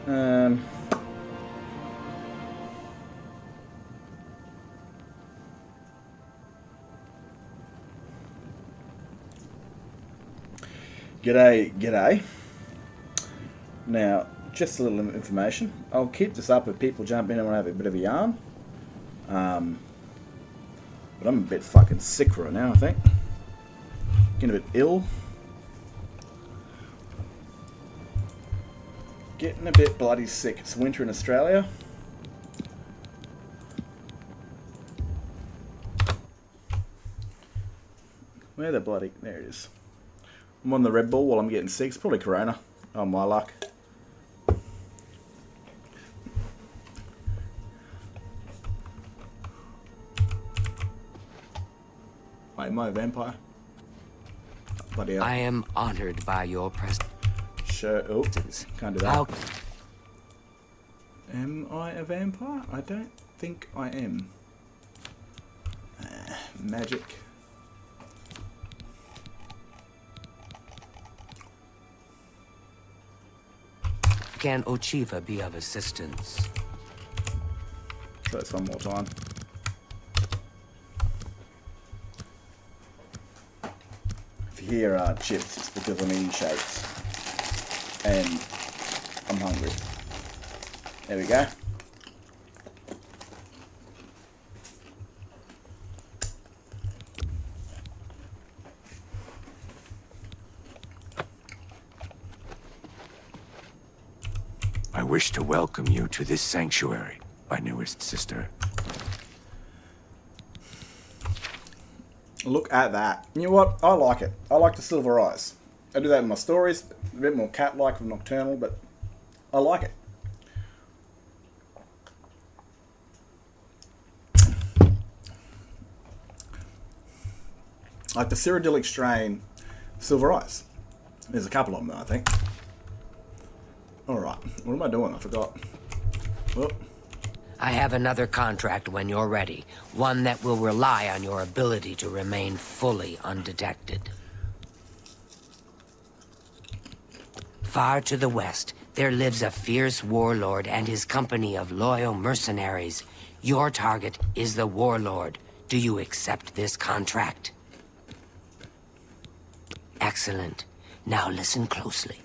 Um, G'day, g'day. Now, just a little information. I'll keep this up if people jump in and want to have a bit of a yarn. But I'm a bit fucking sick right now, I think. Getting a bit ill. Getting a bit bloody sick. It's winter in Australia. Where the bloody... There it is. I'm on the Red Bull while I'm getting sick. It's probably Corona. Oh, my luck. Wait, am I a vampire? Bloody hell. I am honored by your presence. Sure. Oh, can't do that. How... Am I a vampire? I don't think I am. Magic. Can Ochiva be of assistance? Try this one more time. If you hear chips, it's because I'm eating shakes. And I'm hungry. There we go. I wish to welcome you to this sanctuary, my newest sister. Look at that. You know what? I like it. I like the silver eyes. I do that in my stories. A bit more cat-like and nocturnal, but I like it. Like the Cyrodiilic strain, silver eyes. There's a couple of them, I think. Alright, what am I doing? I forgot. Whoop. I have another contract when you're ready. One that will rely on your ability to remain fully undetected. Far to the west, there lives a fierce warlord and his company of loyal mercenaries. Your target is the warlord. Do you accept this contract? Excellent. Now listen closely.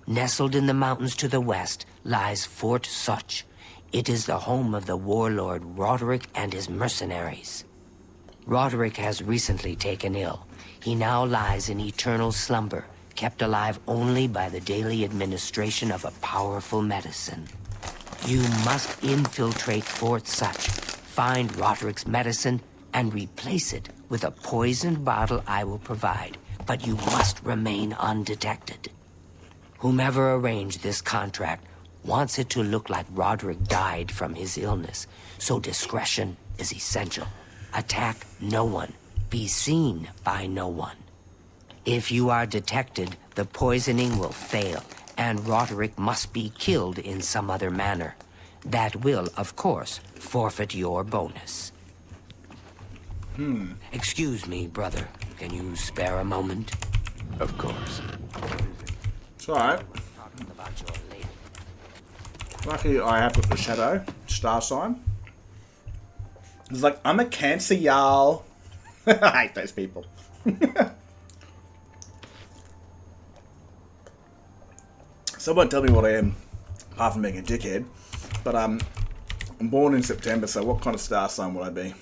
Nestled in the mountains to the west lies Fort Such. It is the home of the warlord Roderick and his mercenaries. Roderick has recently taken ill. He now lies in eternal slumber, kept alive only by the daily administration of a powerful medicine. You must infiltrate Fort Such, find Roderick's medicine, and replace it with a poisoned bottle I will provide, but you must remain undetected. Whomever arranged this contract wants it to look like Roderick died from his illness, so discretion is essential. Attack no one. Be seen by no one. If you are detected, the poisoning will fail, and Roderick must be killed in some other manner. That will, of course, forfeit your bonus. Excuse me, brother. Can you spare a moment? Of course. It's alright. Talking about your lady. Lucky I have got the shadow star sign. It's like, I'm a Cancer, y'all. I hate those people. Someone tell me what I am, apart from being a dickhead. But I'm born in September, so what kind of star sign would I be?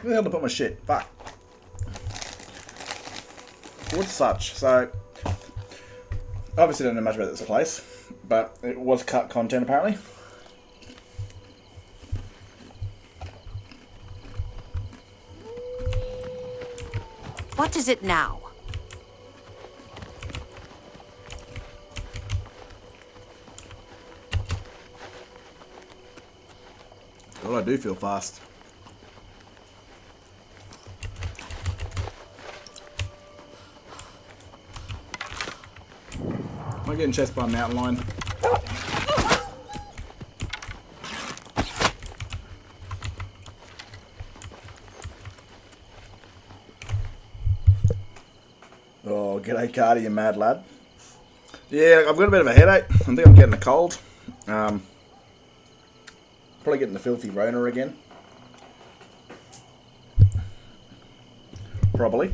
Where the hell did I put my shit? Fuck. What's such? So, obviously don't know much about this place, but it was cut content apparently. What is it now? God, I do feel fast. Am I getting chased by a mountain lion? Oh, g'day, Carter, you mad lad. Yeah, I've got a bit of a headache. I think I'm getting a cold. Probably getting the filthy Rona again. Probably.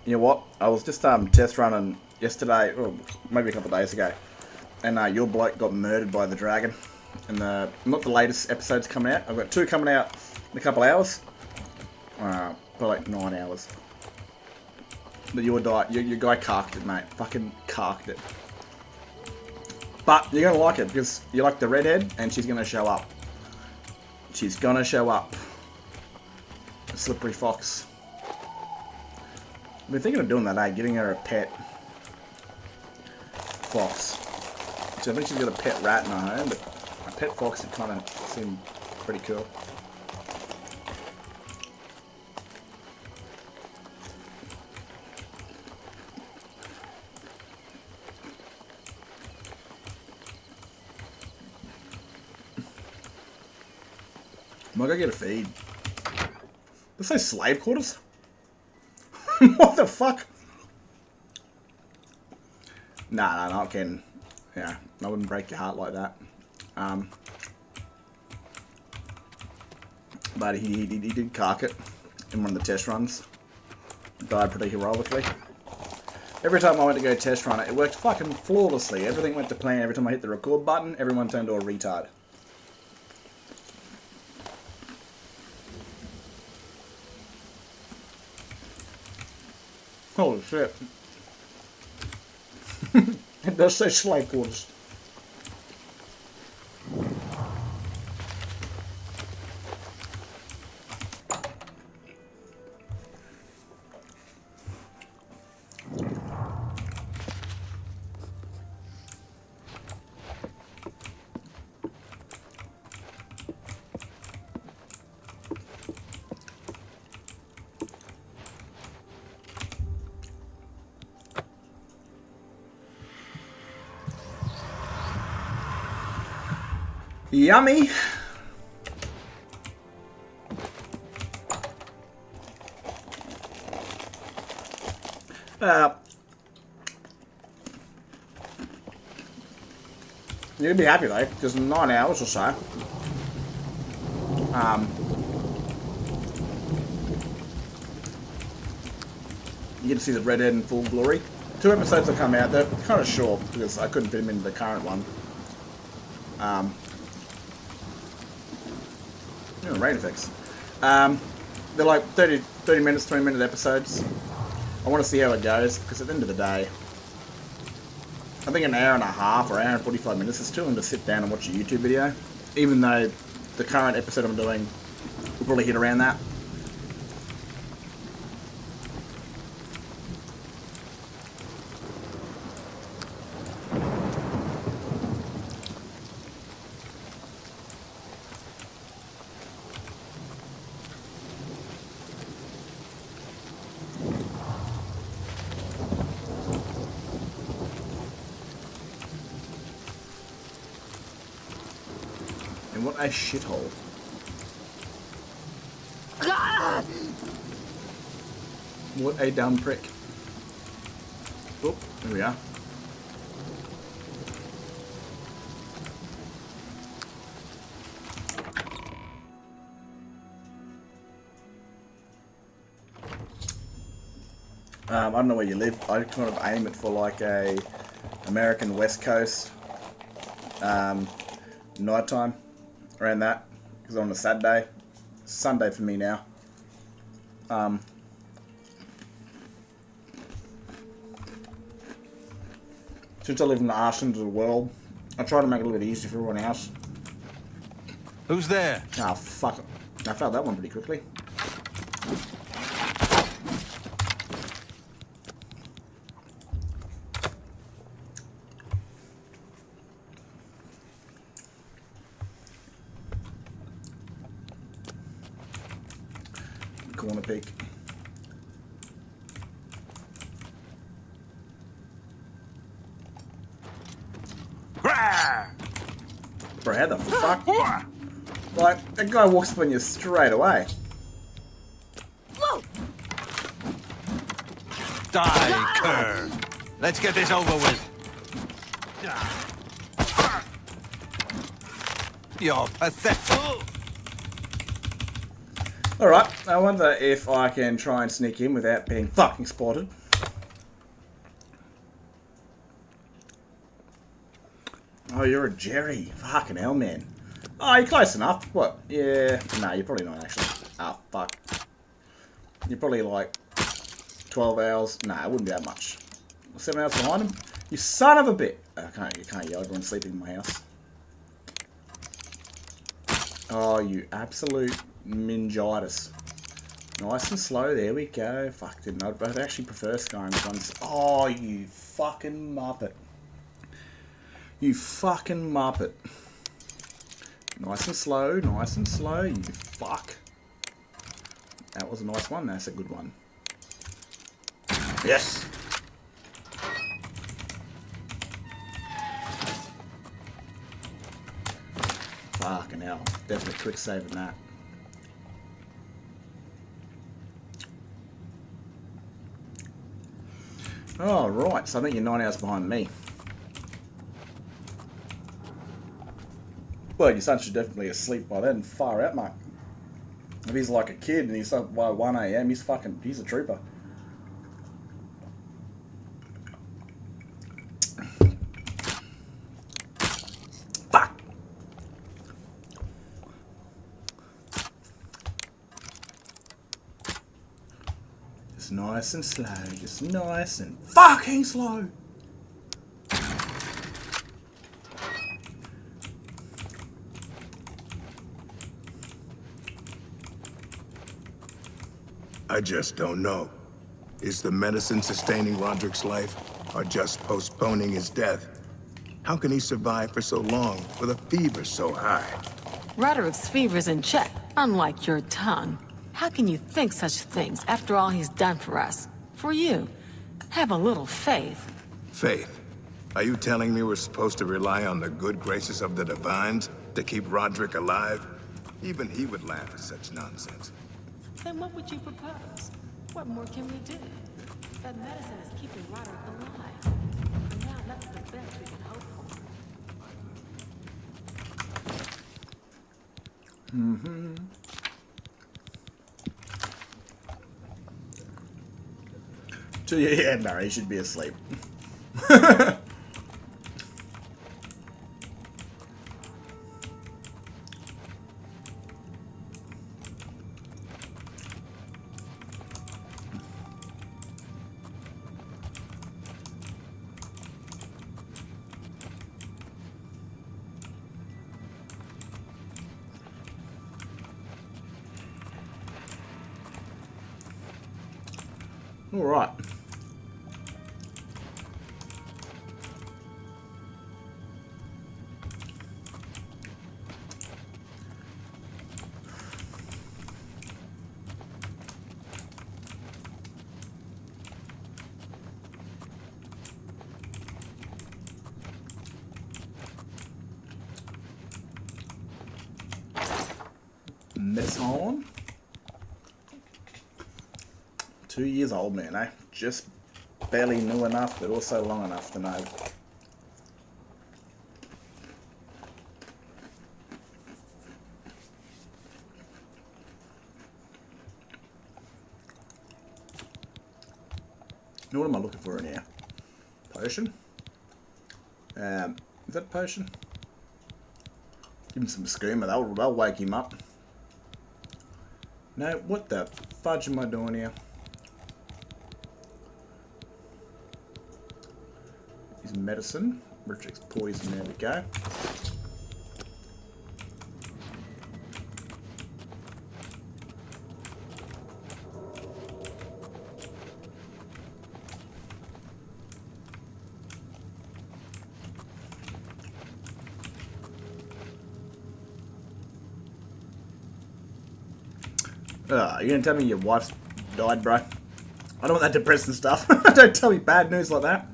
You know what? I was just test running yesterday, or maybe a couple of days ago, and your bloke got murdered by the dragon. And not the latest episode's coming out. I've got 2 coming out in a couple of hours. Probably like 9 hours. But your guy carked it, mate. Fucking carked it. But you're going to like it because you like the redhead and she's going to show up. She's going to show up. A slippery fox. I've been thinking of doing that, getting her a pet fox. So I think she's got a pet rat in her home, but a pet fox would kind of seem pretty cool. Am I gonna get a feed? This say slave quarters? What the fuck? Nah, not kidding. Yeah, I wouldn't break your heart like that. But he did cark it in one of the test runs. Died pretty heroically. Every time I went to go test run it, it worked fucking flawlessly. Everything went to plan. Every time I hit the record button, everyone turned to a retard. Holy shit. It does say slave quarters. Yummy. You'd be happy though, because in 9 hours or so, you get to see the redhead in full glory. 2 episodes have come out. They're kind of short because I couldn't fit them into the current one. Rain effects. They're like 30 minutes, 20-minute episodes. I want to see how it goes because at the end of the day, I think an hour and a half or hour and 45 minutes is too long to sit down and watch a YouTube video. Even though the current episode I'm doing will probably hit around that. And what a shithole. What a dumb prick. Oh, there we are. I don't know where you live. I kind of aim it for like a American West Coast nighttime, around that, because on a Saturday, Sunday for me now. Since I live in the arse end of the world, I try to make it a little bit easier for everyone else. Who's there? Oh fuck it! I failed that one pretty quickly. Corner peak. Bro, how the fuck? Like, that guy walks up on you straight away. Die, cur! Let's get this over with. You're pathetic. Alright, I wonder if I can try and sneak in without being fucking spotted. Oh, you're a Jerry. Fucking hell, man. Oh, you're close enough. What? Yeah. No, you're probably not, actually. Ah, fuck. You're probably like 12 hours. Nah, it wouldn't be that much. 7 hours behind him. You son of a bit. You can't yell. Everyone's sleeping in my house. Oh, you absolute mingitis. Nice and slow. There we go. Fuck, didn't I? But I actually prefer Skyrim's ones. Oh, you fucking muppet. You fucking muppet. Nice and slow. Nice and slow. You fuck. That was a nice one. That's a good one. Yes. Fucking hell. Definitely quick saving that. Oh, right. So I think you're 9 hours behind me. Well, your son should definitely be asleep by then. Far out, mate. If he's like a kid and he's up by 1 AM, he's a trooper. Fuck. Just nice and slow. Just nice and fucking slow. I just don't know. Is the medicine sustaining Roderick's life, or just postponing his death? How can he survive for so long with a fever so high? Roderick's fever's in check, unlike your tongue. How can you think such things after all he's done for us? For you. Have a little faith. Faith? Are you telling me we're supposed to rely on the good graces of the Divines to keep Roderick alive? Even he would laugh at such nonsense. Then what would you propose? What more can we do? That medicine is keeping Roderick alive. And now that's the best we can hope for. Mm-hmm. Yeah, no, he should be asleep. All right. Medicine. 2 years old, man, eh? Just barely knew enough, but also long enough to know. Now, what am I looking for in here? Potion? Is that a potion? Give him some skooma, they'll wake him up. No, what the fudge am I doing here? His medicine. Richard's poison, there we go. You gonna tell me your wife's died, bro? I don't want that depressing stuff. Don't tell me bad news like that.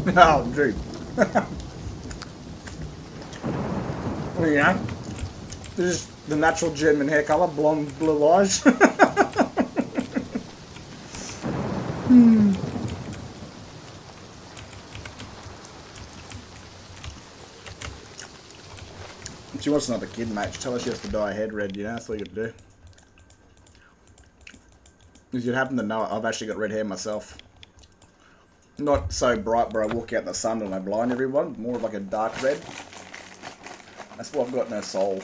Oh, dude. Well, yeah. This is the natural German hair colour, blonde, blue eyes. She wants another kid, mate. Just tell her she has to dye her head red, you know? That's all you got to do. If you happen to know it, I've actually got red hair myself. Not so bright where I walk out in the sun and I blind everyone. More of like a dark red. That's why I've got no soul.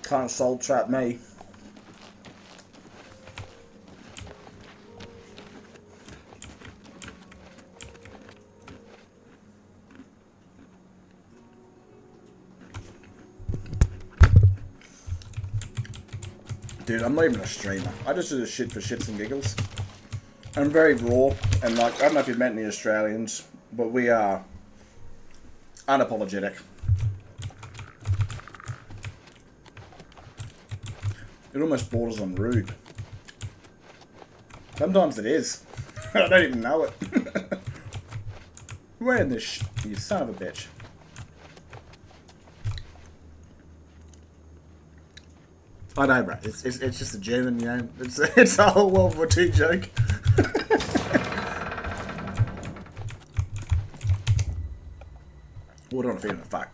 Can't soul trap me. Dude, I'm not even a streamer. I just do this shit for shits and giggles. I'm very raw, and like, I don't know if you've met any Australians, but we are unapologetic. It almost borders on rude. Sometimes it is. I don't even know it. Where in this you son of a bitch. I know, bro. It's just a German, you know. It's a whole World War II joke. What on a feeling of fuck?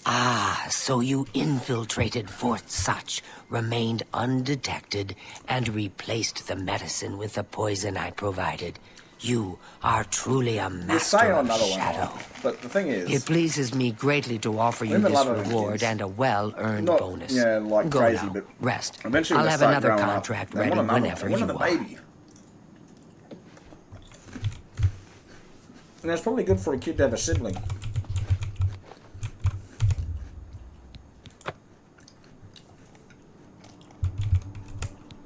Ah, so you infiltrated Fort Such, remained undetected, and replaced the medicine with the poison I provided. You are truly a master of another shadow. one, but the thing is, It pleases me greatly to offer you Women this love it, reward kids. and a well-earned Not, bonus. yeah, like Go crazy, now, but rest. eventually I'll when they have start another growing up, contract they ready want another whenever one. They you want are. another baby. And it's probably good for a kid to have a sibling.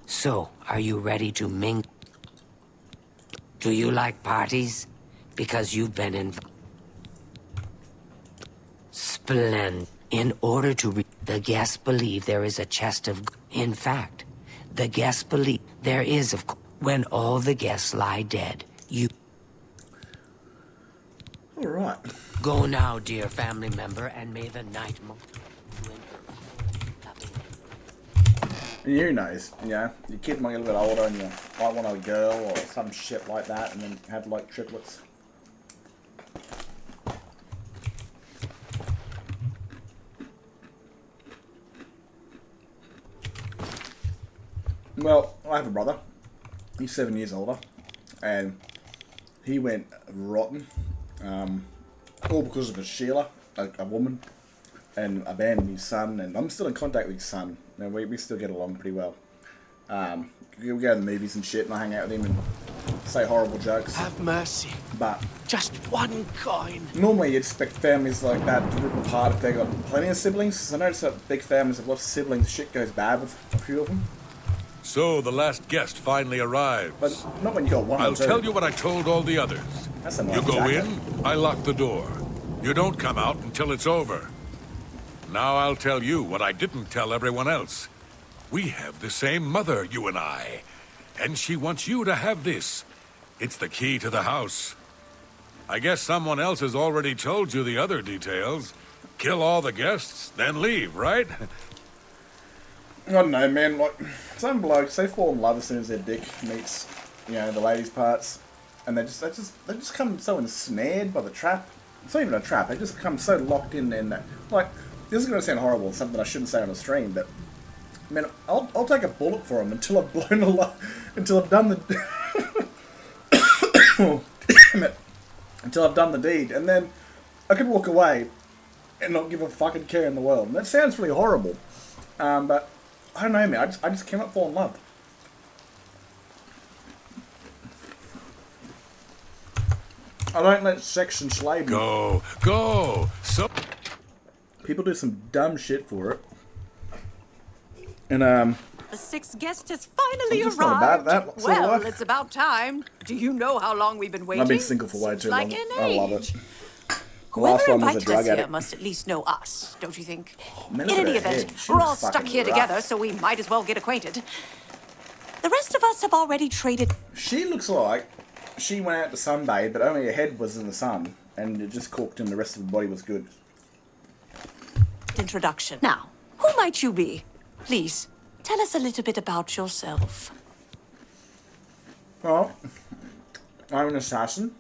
So, are you ready to mingle? Do you like parties? Because you've been in... Splendid. In order to the guests believe there is a chest of... In fact, the guests believe there is of... When all the guests lie dead, you... Alright. Go now, dear family member, and may the night... And who knows, you know, your kid might get a little bit older and you might want a girl or some shit like that and then have like triplets. Well, I have a brother. He's 7 years older and he went rotten. All because of a Sheila, a woman, and abandoned his son, and I'm still in contact with his son, and we still get along pretty well. We go to the movies and shit, and I hang out with him and say horrible jokes. Have mercy. But Just one coin. normally you'd expect families like that to rip apart if they got plenty of siblings. I notice that big families have lots of siblings, shit goes bad with a few of them. So the last guest finally arrives. But not when you got one I'll or two. tell you what I told all the others. That's a nice You go jacket. in, I lock the door. You don't come out until it's over. Now I'll tell you what I didn't tell everyone else. We have the same mother, you and I. And she wants you to have this. It's the key to the house. I guess someone else has already told you the other details. Kill all the guests, then leave, right? I don't know, man. Like some blokes, they fall in love as soon as their dick meets, you know, the ladies' parts, and they just come so ensnared by the trap. It's not even a trap. They just come so locked in that. Like, this is going to sound horrible, something I shouldn't say on a stream, but man, I'll take a bullet for them until I've blown a lot, until I've done the. Oh, damn it! Until I've done the deed, and then I could walk away and not give a fucking care in the world. And that sounds really horrible, but. I don't know, man. I just cannot fall in love. I don't let sex enslave me. Go. So People do some dumb shit for it. And, The sixth guest has finally I'm just arrived. not about that sort of Well, life. it's about time. Do you know how long we've been waiting? I've been single for way Seems too like long. an I love age. it. The last Whoever one was a invited drug us here addict. must at least know us, don't you think? Man, In look at any her head. event, She we're was all stuck fucking here rough. together, so we might as well get acquainted. The rest of us have already traded She looks like she went out to sunbathe, but only her head was in the sun, and it just cooked, and the rest of the body was good. introduction. Now, who might you be? Please, tell us a little bit about yourself. Well, I'm an assassin.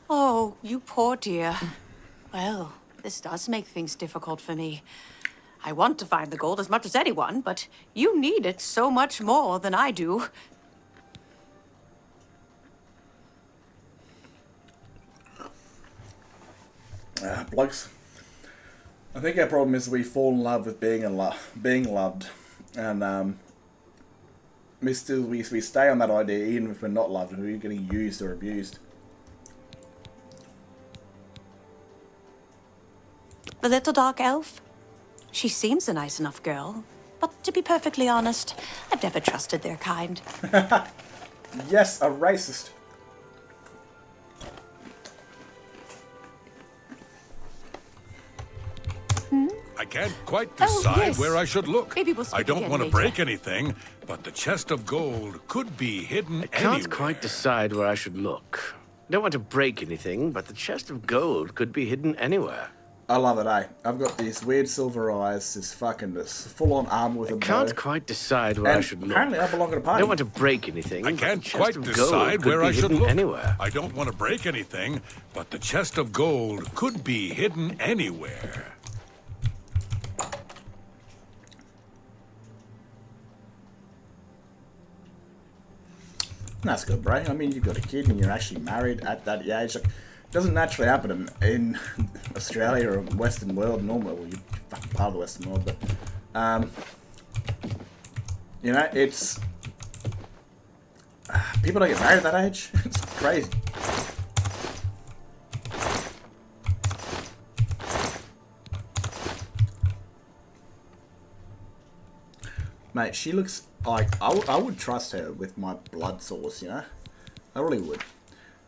Oh, you poor dear. Well, this does make things difficult for me. I want to find the gold as much as anyone, but you need it so much more than I do. Blokes, I think our problem is we fall in love with being loved, and we stay on that idea even if we're not loved and we're getting used or abused. The little dark elf? She seems a nice enough girl, but to be perfectly honest, I've never trusted their kind. Yes, a racist. I can't quite Oh, decide yes. where I should look. Maybe we'll speak I don't again want to later. break anything, but the chest of gold could be hidden Can't anywhere. quite decide where I should look. Don't want to break anything, but the chest of gold could be hidden anywhere. I love it, eh? I've got these weird silver eyes, this full-on armor with a bow. Can't quite decide where I And should look. apparently I belong at a party. Don't want to break anything. I but can't the chest quite of gold decide could where be I should hidden look. Anywhere. I don't want to break anything, but the chest of gold could be hidden anywhere. That's good, bro. I mean, you've got a kid and you're actually married at that age. Like, it doesn't naturally happen in Australia or Western world normally. Well, you're fucking part of the Western world, but you know, it's people don't get married at that age. It's crazy. Mate, she looks like I would trust her with my blood source, you know? I really would.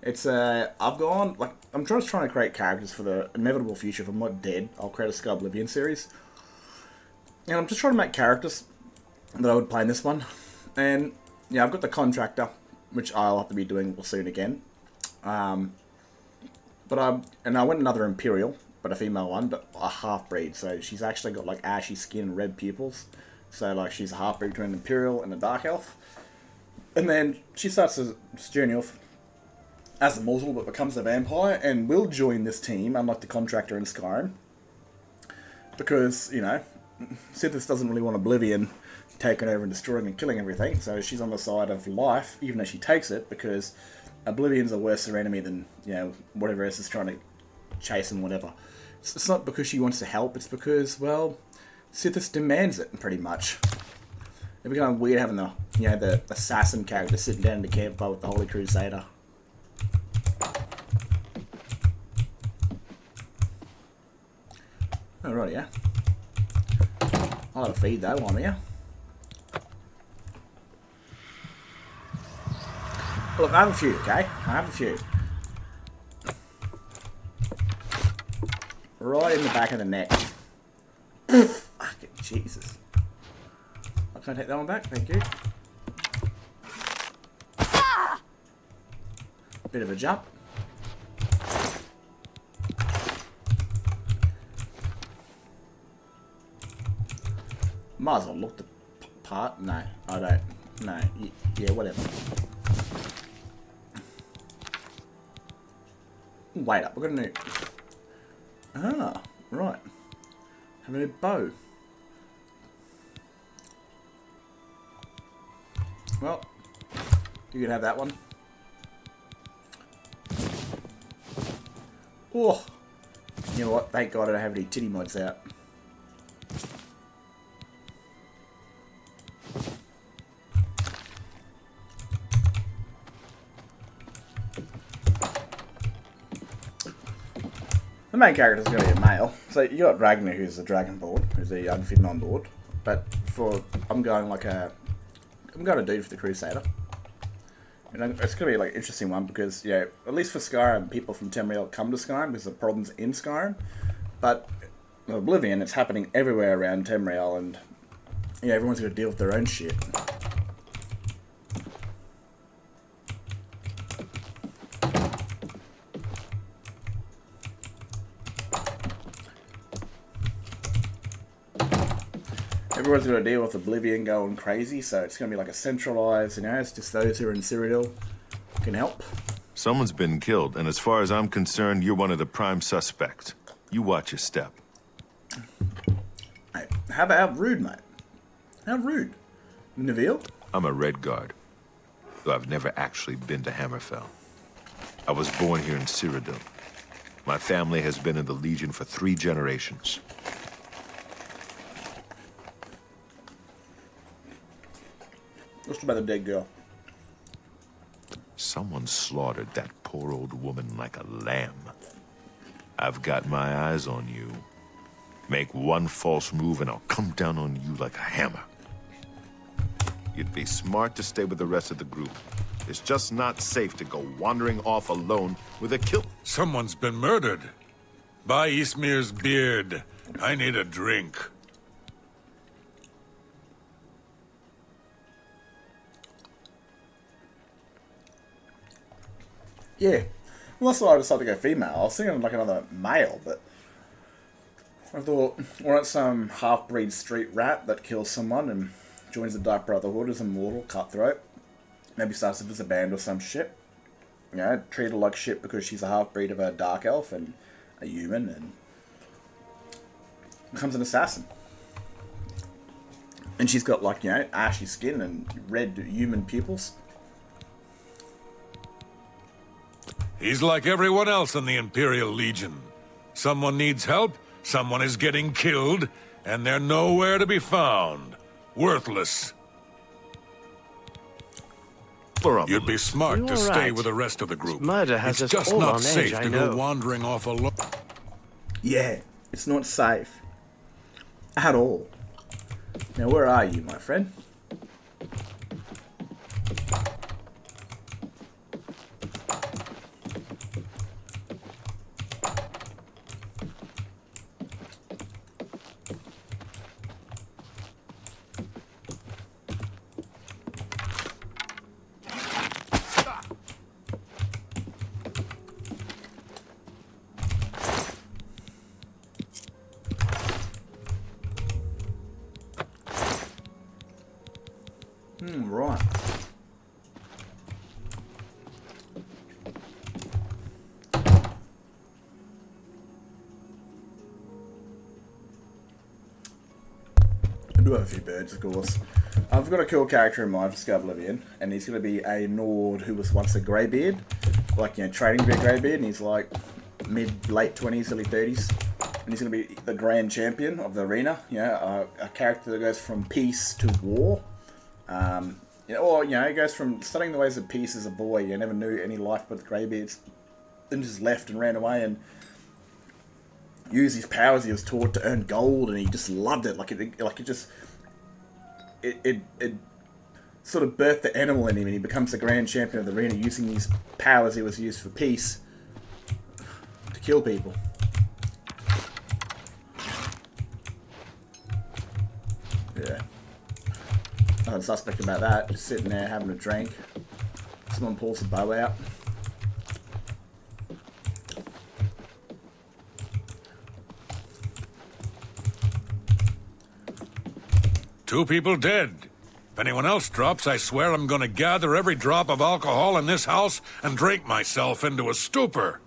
It's I've gone like I'm just trying to create characters for the inevitable future. If I'm not dead, I'll create a Oblivion series, and I'm just trying to make characters that I would play in this one. And yeah, I've got the contractor, which I'll have to be doing soon again. But I went another Imperial, but a female one, but a half breed. So she's actually got like ashy skin and red pupils. So like she's a half breed between an Imperial and a Dark Elf. And then she starts this journey off as a mortal, but becomes a vampire, and will join this team, unlike the contractor in Skyrim. Because, you know, Sithis doesn't really want Oblivion taking over and destroying and killing everything, so she's on the side of life, even though she takes it, because Oblivion's a worse enemy than, you know, whatever else is trying to chase and whatever. It's not because she wants to help, it's because, well, Sithis demands it, pretty much. It'd be kind of weird having the, you know, the assassin character sitting down in the campfire with the Holy Crusader. Alright, yeah. I'll have a feed though, while I'm here. Look, I have a few, okay? I have a few. Right in the back of the neck. Fucking Jesus. I can't take that one back, thank you. Bit of a jump. Might as well look the part. No, I don't. No, yeah, whatever. Wait up, we've got a new... Ah, right. Have a new bow. Well, you can have that one. Oh, you know what? Thank God I don't have any titty mods out. The main character is going to be a male. So you got Ragnar, who's the Dragonborn, who's the young Finn on board. But I'm going a dude for the Crusader. And it's going to be like an interesting one because, yeah, at least for Skyrim, people from Tamriel come to Skyrim because the problem's in Skyrim. But with Oblivion, it's happening everywhere around Tamriel, and yeah, everyone's got to deal with their own shit. Everyone's got to deal with Oblivion going crazy, so it's going to be like a centralized, it's just those who are in Cyrodiil can help. Someone's been killed, and as far as I'm concerned, you're one of the prime suspects. You watch your step. Hey, how rude, mate? How rude. Neville? I'm a Red Guard, though I've never actually been to Hammerfell. I was born here in Cyrodiil. My family has been in the Legion for 3 generations. What's about the dead girl? Someone slaughtered that poor old woman like a lamb. I've got my eyes on you. Make one false move and I'll come down on you like a hammer. You'd be smart to stay with the rest of the group. It's just not safe to go wandering off alone with a kill. Someone's been murdered. By Ismir's beard. I need a drink. Yeah. Well, that's why I decided to go female. I was thinking like another male, but I thought, well, it's some half-breed street rat that kills someone and joins the Dark Brotherhood as a mortal cutthroat. Maybe starts off as a band or some shit. Treat her like shit because she's a half-breed of a dark elf and a human, and becomes an assassin. And she's got like, ashy skin and red human pupils. He's like everyone else in the Imperial Legion. Someone needs help, someone is getting killed, and they're nowhere to be found. Worthless. You'd be smart You're to stay right. with the rest of the group. Murder has it's us just all not on safe edge, I to know. go wandering off alone. Yeah, it's not safe. At all. Now, where are you, my friend? Right. I do have a few birds, of course. I've got a cool character in mind for Oblivion, and he's going to be a Nord who was once a Greybeard, like, training to be a Greybeard, and he's like late 20s, early 30s, and he's going to be the Grand Champion of the arena, a character that goes from peace to war. He goes from studying the ways of peace as a boy. You never knew any life but the Greybeards. Then just left and ran away and used his powers he was taught to earn gold, and he just loved it. It sort of birthed the animal in him, and he becomes the Grand Champion of the arena using these powers he was used for peace to kill people. Yeah. Nothing suspect about that. Just sitting there having a drink. Someone pulls the bow out. Two people dead. If anyone else drops, I swear I'm gonna gather every drop of alcohol in this house and drink myself into a stupor.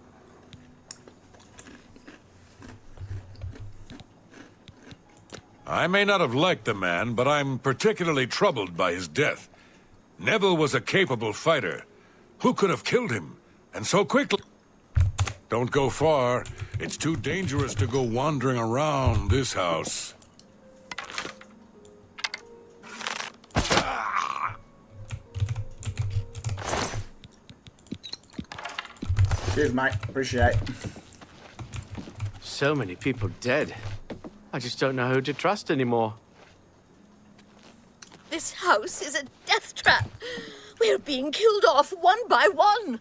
I may not have liked the man, but I'm particularly troubled by his death. Neville was a capable fighter. Who could have killed him? And so quickly? Don't go far. It's too dangerous to go wandering around this house. Cheers, mate. Appreciate it. So many people dead. I just don't know who to trust anymore. This house is a death trap. We're being killed off one by one.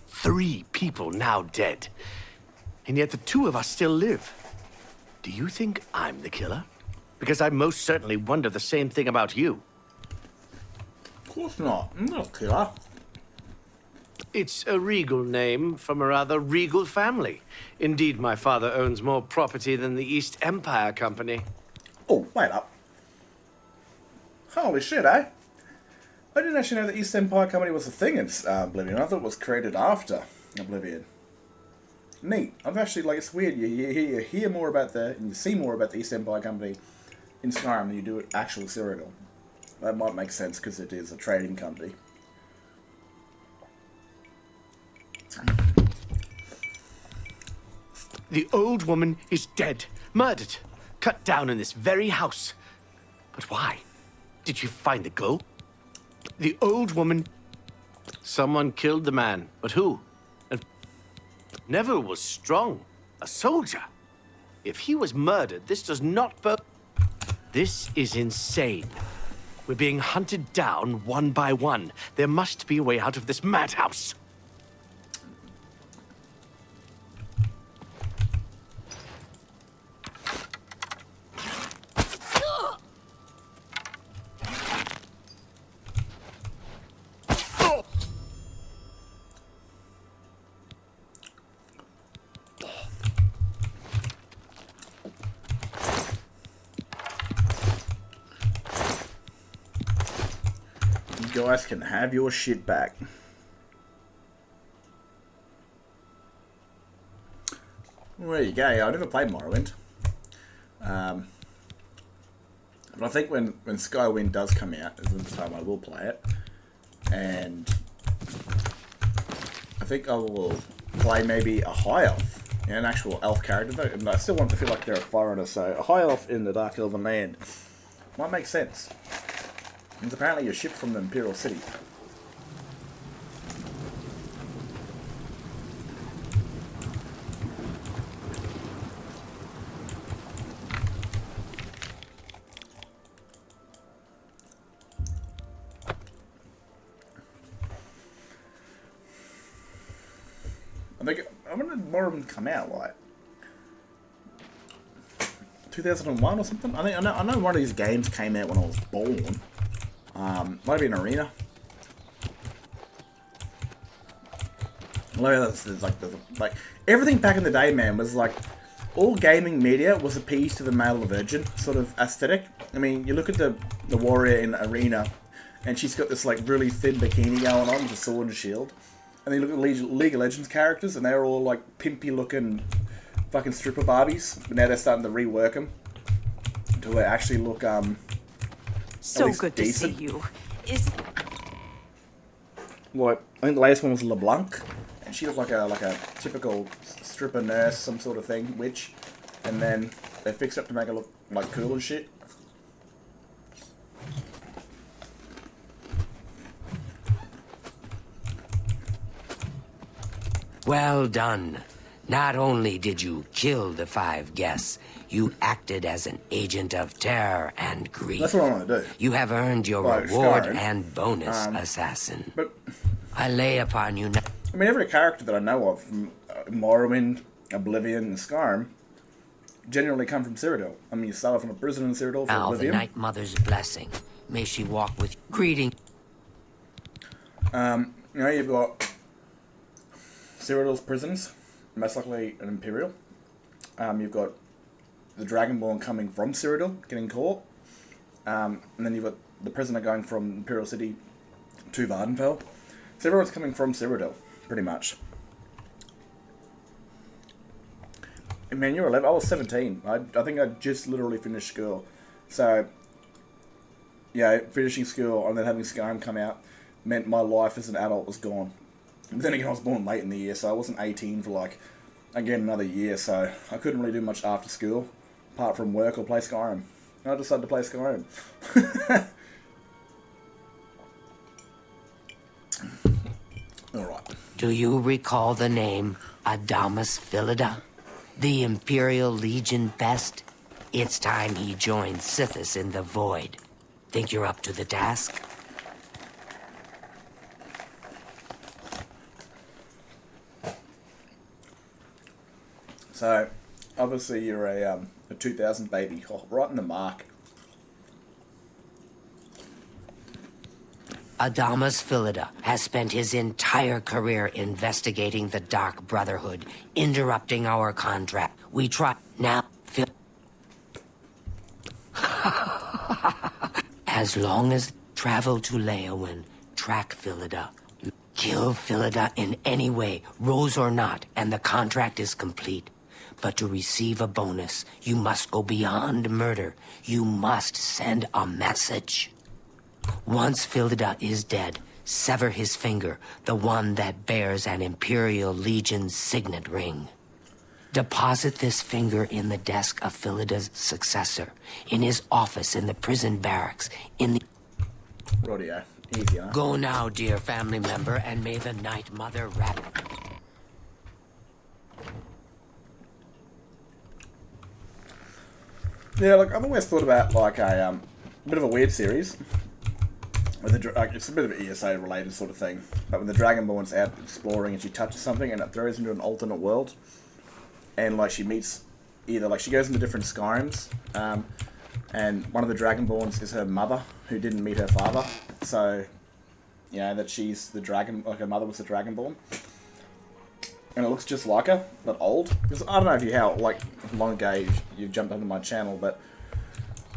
3 people now dead. And yet the 2 of us still live. Do you think I'm the killer? Because I most certainly wonder the same thing about you. Of course not. I'm not a killer. It's a regal name from a rather regal family. Indeed, my father owns more property than the East Empire Company. Oh, wait up. Holy shit, eh? I didn't actually know the East Empire Company was a thing in Oblivion. I thought it was created after Oblivion. Neat. I've actually, like, it's weird. You hear more about and you see more about the East Empire Company in Skyrim than you do at actual Cyrodiil. That might make sense because it is a trading company. The old woman is dead, murdered, cut down in this very house. But why? Did you find the gold? The old woman... Someone killed the man, but who? And Neville was strong, a soldier. If he was murdered, this does not... This is insane. We're being hunted down one by one. There must be a way out of this madhouse. You guys can have your shit back. Well, there you go. I never played Morrowind. But I think when Skywind does come out is the time I will play it. And I think I will play maybe a high elf. Yeah, an actual elf character though. And I still want to feel like they're a foreigner, so a high elf in the Dark Elven land might make sense. It's apparently a ship from the Imperial City. I think, when did Morrowind come out, like 2001 or something? I know one of these games came out when I was born. Might have been Arena. Like everything back in the day, man, was like all gaming media was appeased to the male virgin sort of aesthetic. I mean, you look at the warrior in Arena, and she's got this like really thin bikini going on with a sword and shield. And then you look at League of Legends characters, and they're all like pimpy looking fucking stripper Barbies. But now they're starting to rework them to actually look So good decent. to see you. What? I think the latest one was LeBlanc, and she looked like a typical stripper nurse, some sort of thing, witch. And then they fixed it up to make her look like cool and shit. Well done. Not only did you kill the 5 guests, you acted as an agent of terror and grief. That's what I want to do. You have earned your Like reward Skyrim. and bonus, assassin. But I lay upon you now. I mean, every character that I know of from Morrowind, Oblivion, and Skyrim generally come from Cyrodiil. I mean, you start off in a prison in Cyrodiil for Now, the Oblivion. Night Mother's blessing. May she walk with greeting. You know, you've got Cyrodiil's prisons, most likely an Imperial. You've got the Dragonborn coming from Cyrodiil, getting caught. And then you've got the prisoner going from Imperial City to Vardenfell. So everyone's coming from Cyrodiil, pretty much. And man, you're 11. I was 17. I think I just literally finished school. So, yeah, finishing school and then having Skyrim come out meant my life as an adult was gone. But then again, I was born late in the year, so I wasn't 18 for, like, again, another year. So I couldn't really do much after school, apart from work or play Skyrim. And I decided to play Skyrim. Alright. Do you recall the name Adamus Philida? The Imperial Legion best? It's time he joined Sithis in the Void. Think you're up to the task? So, obviously you're a 2000 baby, right in the mark. Adamas Philida has spent his entire career investigating the Dark Brotherhood, interrupting our contract. We try now, Phil. As long as travel to Leowyn, track Philida, kill Philida in any way, rose or not, and the contract is complete. But to receive a bonus, you must go beyond murder. You must send a message. Once Philida is dead, sever his finger, the one that bears an Imperial Legion signet ring. Deposit this finger in the desk of Philida's successor, in his office in the prison barracks, in the... Rodeo. Easy, huh? Go now, dear family member, and may the Night Mother wrap... Yeah, like, I've always thought about, like, a bit of a weird series. With it's a bit of an ESA-related sort of thing. But when the Dragonborn's out exploring and she touches something and it throws into an alternate world, and, like, she meets... Either, like, she goes into different Skyrims, and one of the Dragonborns is her mother, who didn't meet her father. So, you know, that she's the dragon... Like, her mother was the Dragonborn. And it looks just like her, but old. Because I don't know if you how like long ago you've jumped onto my channel, but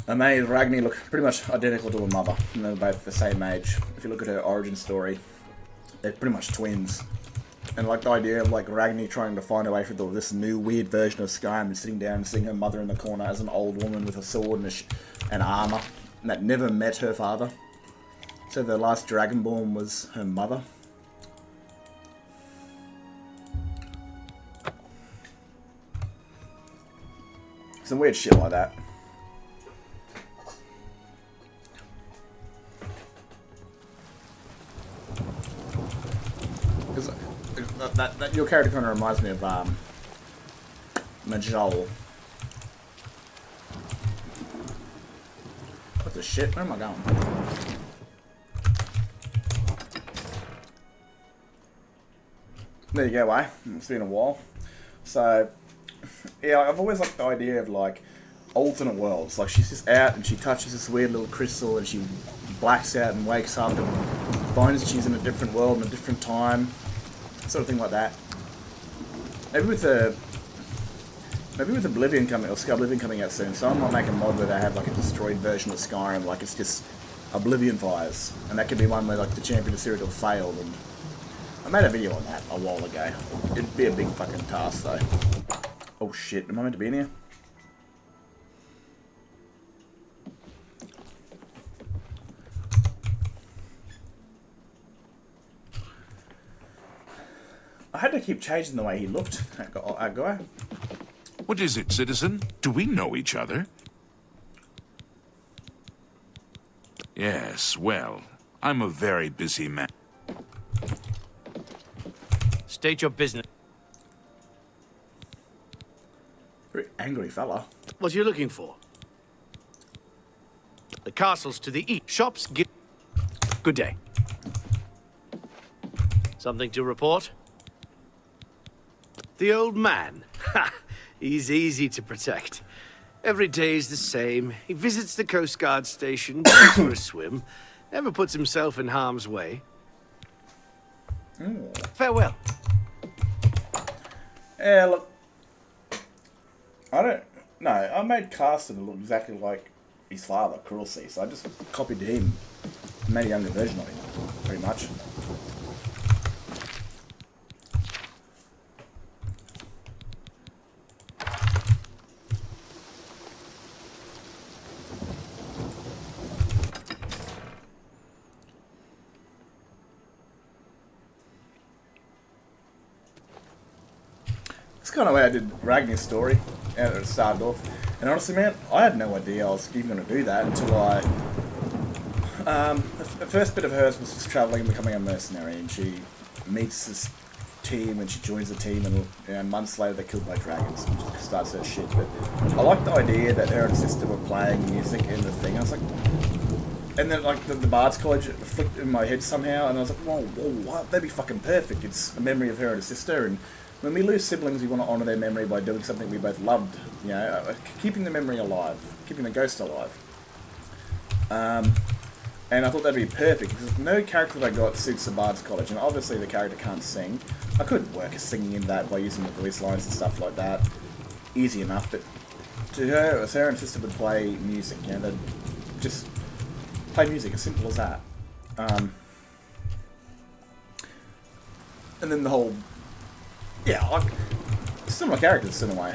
May and Ragni look pretty much identical to her mother, and they're both the same age. If you look at her origin story, they're pretty much twins. And like the idea of like Ragni trying to find a way through this new weird version of Skyrim and sitting down and seeing her mother in the corner as an old woman with a sword and armor, and that never met her father. So the last Dragonborn was her mother. Some weird shit like that. Because that your character kind of reminds me of Majol. What the shit? Where am I going? There you go, eh? It's been a while. So, yeah, I've always liked the idea of, like, alternate worlds. Like, she's just out and she touches this weird little crystal and she blacks out and wakes up and finds she's in a different world in a different time. Sort of thing like that. Maybe with Oblivion coming, or Oblivion coming out soon, someone might make a mod where they have, like, a destroyed version of Skyrim, like, it's just Oblivion fires. And that could be one where, like, the champion of Cyrodiil failed, and I made a video on that a while ago. It'd be a big fucking task, though. Oh shit, am I meant to be in here? I had to keep changing the way he looked, that guy. What is it, citizen? Do we know each other? Yes, well, I'm a very busy man. State your business. Very angry fella. What are you looking for? The castle's to the east. Shops give... Good day. Something to report? The old man. Ha! He's easy to protect. Every day's the same. He visits the Coast Guard station, goes for a swim, never puts himself in harm's way. Farewell. Yeah, look. I made Carsten look exactly like his father, Cruelty, so I just copied him and made a younger version of him, pretty much. That's kind of the way I did Ragnar's story. And it started off. And honestly, man, I had no idea I was even going to do that until I... the first bit of hers was just travelling and becoming a mercenary, and she meets this team and she joins the team, and months later they're killed by dragons, which starts her shit. But I liked the idea that her and sister were playing music in the thing. I was like... And then, like, the Bard's College flicked in my head somehow, and I was like, whoa, what? That'd be fucking perfect. It's a memory of her and her sister, and when we lose siblings, we want to honour their memory by doing something we both loved. You know, keeping the memory alive, keeping the ghost alive. And And I thought that'd be perfect, because no character that I got suits the Bard's College, and obviously the character can't sing. I could work a singing in that by using the voice lines and stuff like that. Easy enough, but to her, Sarah and sister would play music, you know, they'd just play music, as simple as that. And then the whole, yeah, like, similar characters in a way.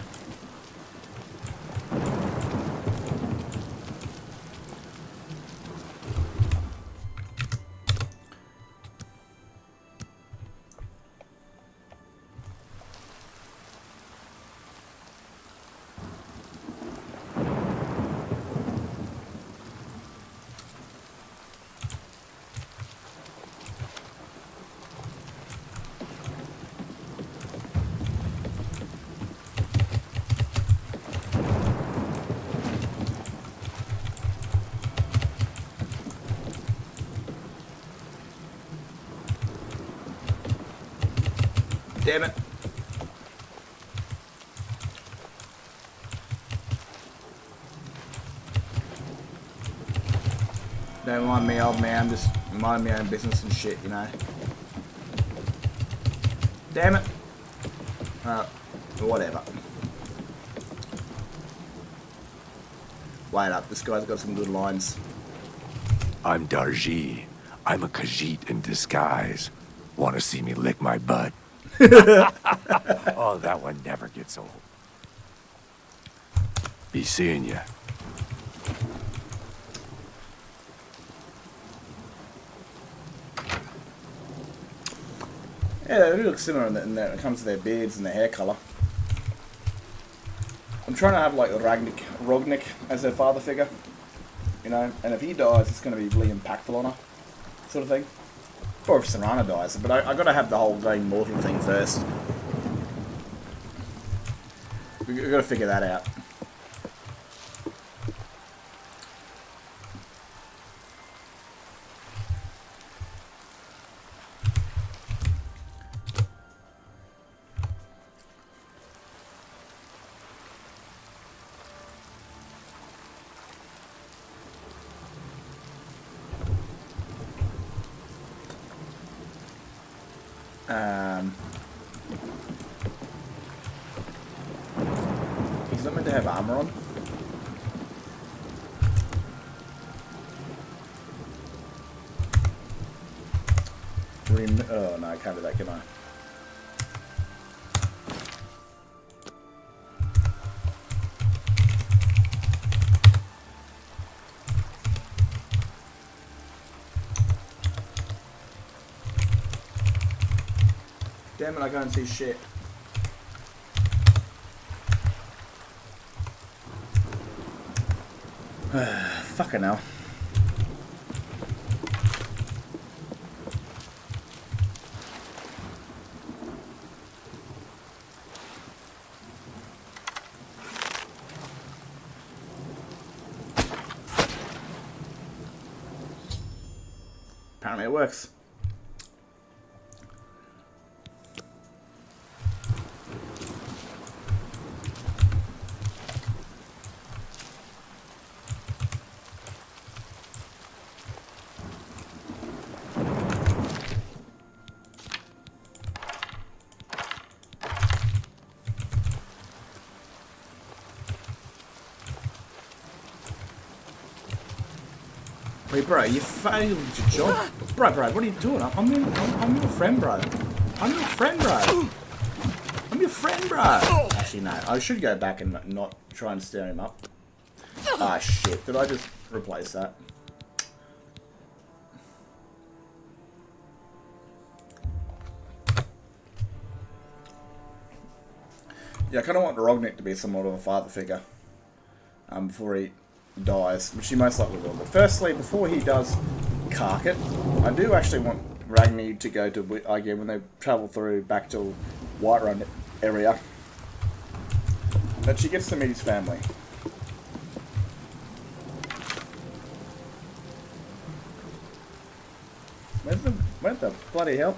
Damn it. Don't mind me, old man. I'm just minding my own business and shit, you know. Damn it. Whatever. Wait up, this guy's got some good lines. I'm Darji. I'm a Khajiit in disguise. Want to see me lick my butt? Oh, that one never gets old. Be seeing ya. Yeah, they do look similar when it comes to their beards and their hair colour. I'm trying to have like Rognik as their father figure, you know, and if he dies, it's going to be really impactful on her, sort of thing. Or if Serana dies, but I got to have the whole going mortal thing first. We've got to figure that out. He's not meant to have armor on. Oh no, I can't do that, can I? Damn it, I can't see shit. Fucking hell. Apparently it works. Wait, bro, you failed your job. Bro, what are you doing? I'm your friend, bro. I'm your friend, bro. I'm your friend, bro. Actually, no. I should go back and not try and stir him up. Ah, shit. Did I just replace that? Yeah, I kind of want Rognik to be somewhat of a father figure before he dies, which he most likely will. But firstly, before he does cark it, I do actually want Ragni to go to, again, when they travel through back to Whiterun area, that she gets to meet his family. Where's the bloody hell?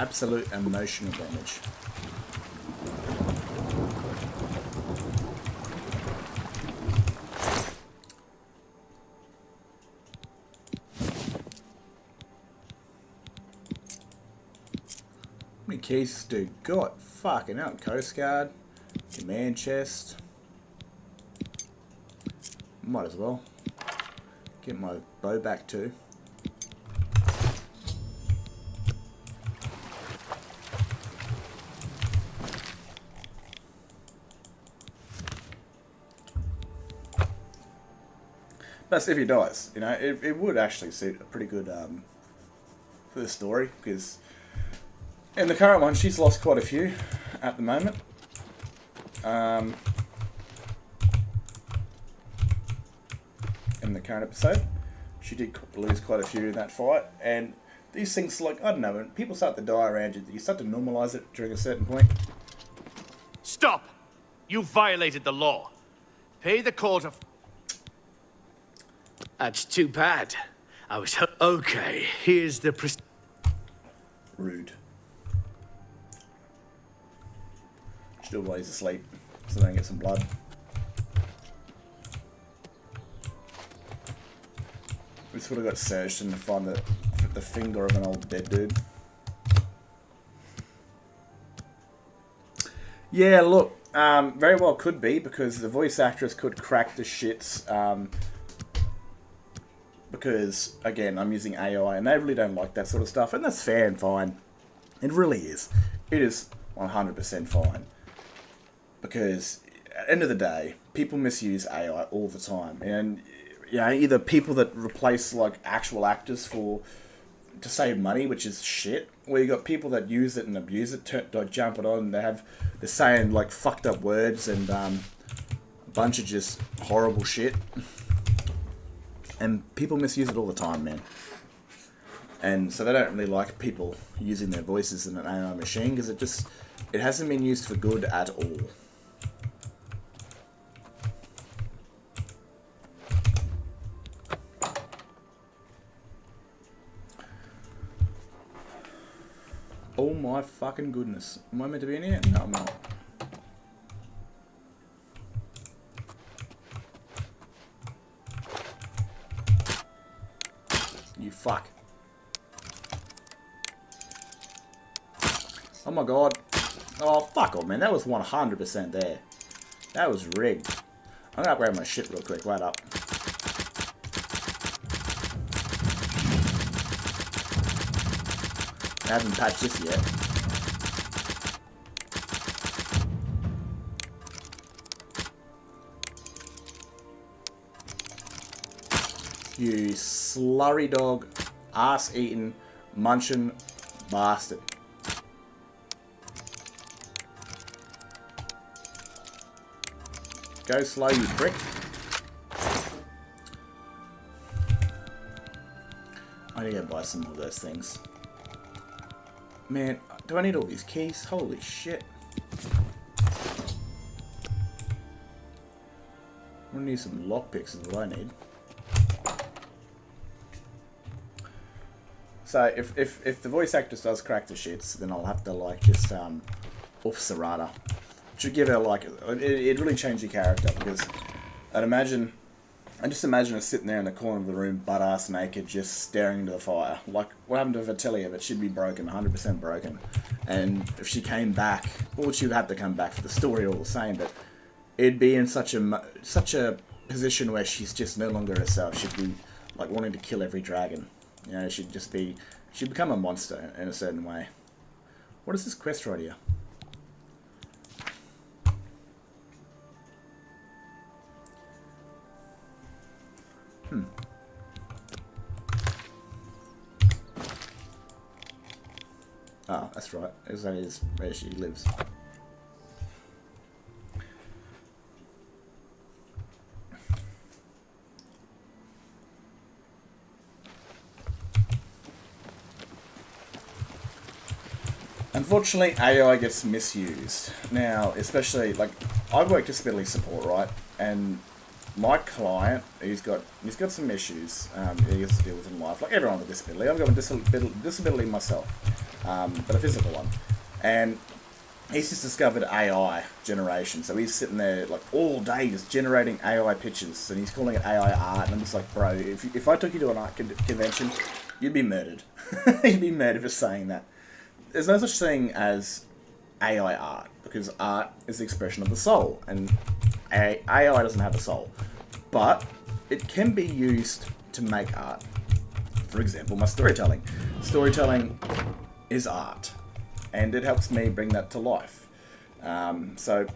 absolute emotional damage. How many keys this dude got? Fucking hell. Coast Guard, command chest. Might as well get my bow back too. That's if he dies. You know, it would actually suit a pretty good for the story, because in the current one she's lost quite a few at the moment. In the current episode, she did lose quite a few in that fight, and these things, like, I don't know, when people start to die around you, you start to normalise it during a certain point. Stop! You violated the law. Pay the court of... That's too bad. I was... Okay, here's the... Rude. Still while he's asleep, so they don't get some blood. We sort of got searched and to find the finger of an old dead dude. Yeah, look, very well could be, because the voice actress could crack the shits. Because, again, I'm using AI, and they really don't like that sort of stuff, and that's fair and fine. It really is. It is 100% fine. Because, at the end of the day, people misuse AI all the time, and... You know, either people that replace, like, actual actors to save money, which is shit, or you got people that use it and abuse it, jump it on, and they're saying, like, fucked up words and a bunch of just horrible shit. And people misuse it all the time, man. And so they don't really like people using their voices in an AI machine, because it hasn't been used for good at all. Oh my fucking goodness. Am I meant to be in here? No, I'm not. You fuck. Oh my god. Oh, fuck off, man. That was 100% there. That was rigged. I'm gonna upgrade my shit real quick. Right up. I haven't patched this yet. You slurry dog, ass-eating, munchin' bastard. Go slow, you prick. I need to go buy some of those things. Man, do I need all these keys? Holy shit. I'm gonna need some lockpicks is what I need. So if the voice actress does crack the shits, then I'll have to like just off Serata. Should give her like it really changed your character, because I just imagine her sitting there in the corner of the room, butt ass naked, just staring into the fire. Like what happened to Vitellia, but she'd be broken, 100% broken. And if she came back, well, she would have to come back for the story all the same, but it'd be in such a position where she's just no longer herself. She'd be like wanting to kill every dragon. You know, she'd become a monster in a certain way. What is this quest right here? Oh, that's right. That is where she lives. Unfortunately, AI gets misused. Now, especially, like, I work disability support, right? And my client, he's got some issues he has to deal with in life, like everyone with a disability. I've got a disability myself. but a physical one. And he's just discovered AI generation, so he's sitting there like all day just generating AI pictures, and he's calling it AI art. And I'm just like, bro, if I took you to an art convention, you'd be murdered. You'd be murdered for saying that. There's no such thing as AI art, because art is the expression of the soul, and AI doesn't have a soul. But it can be used to make art. For example, my storytelling. Storytelling is art, and it helps me bring that to life. So,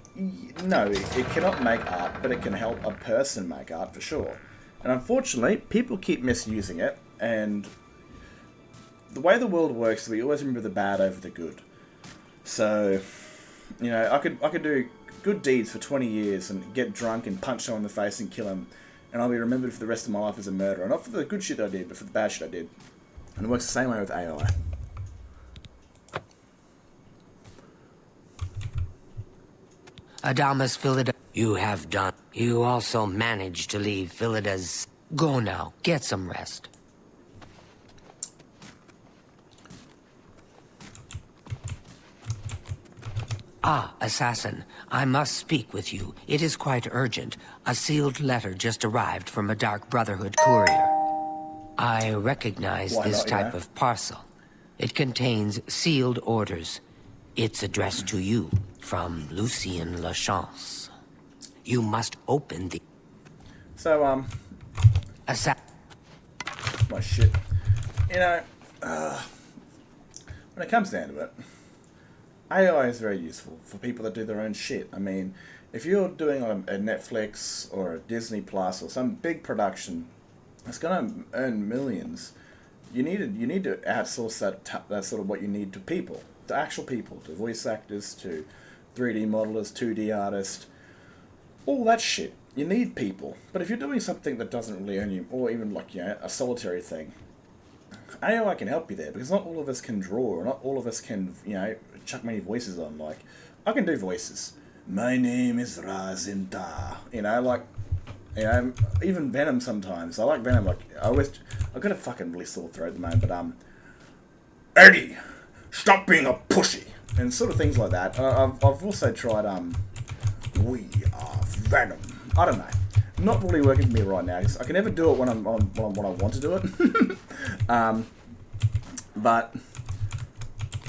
no, it cannot make art, but it can help a person make art for sure. And unfortunately, people keep misusing it, and the way the world works is we always remember the bad over the good. So, you know, I could do good deeds for 20 years and get drunk and punch someone in the face and kill him, and I'll be remembered for the rest of my life as a murderer. Not for the good shit I did, but for the bad shit I did. And it works the same way with AI. Adamus Philida, you have done. You also managed to leave Philida's... Go now, get some rest. Ah, assassin, I must speak with you. It is quite urgent. A sealed letter just arrived from a Dark Brotherhood courier. I recognize this type of parcel. It contains sealed orders. It's addressed to you from Lucien Lachance. You must open the... So, my shit. You know, when it comes down to it, AI is very useful for people that do their own shit. I mean, if you're doing a Netflix or a Disney Plus or some big production that's going to earn millions, you need to outsource that sort of what you need to people, to actual people, to voice actors, to 3D modelers, 2D artists, all that shit. You need people. But if you're doing something that doesn't really earn you, or even like, you know, a solitary thing, AI can help you there, because not all of us can draw, or not all of us can, you know, chuck many voices on. Like, I can do voices. My name is Razinta. You know, like, you know, even Venom sometimes. I like Venom. Like, I've got a fucking really sore throat at the moment, but Eddie, stop being a pussy, and sort of things like that. I've also tried we are Venom. I don't know. Not really working for me right now. I can never do it when I want to do it. But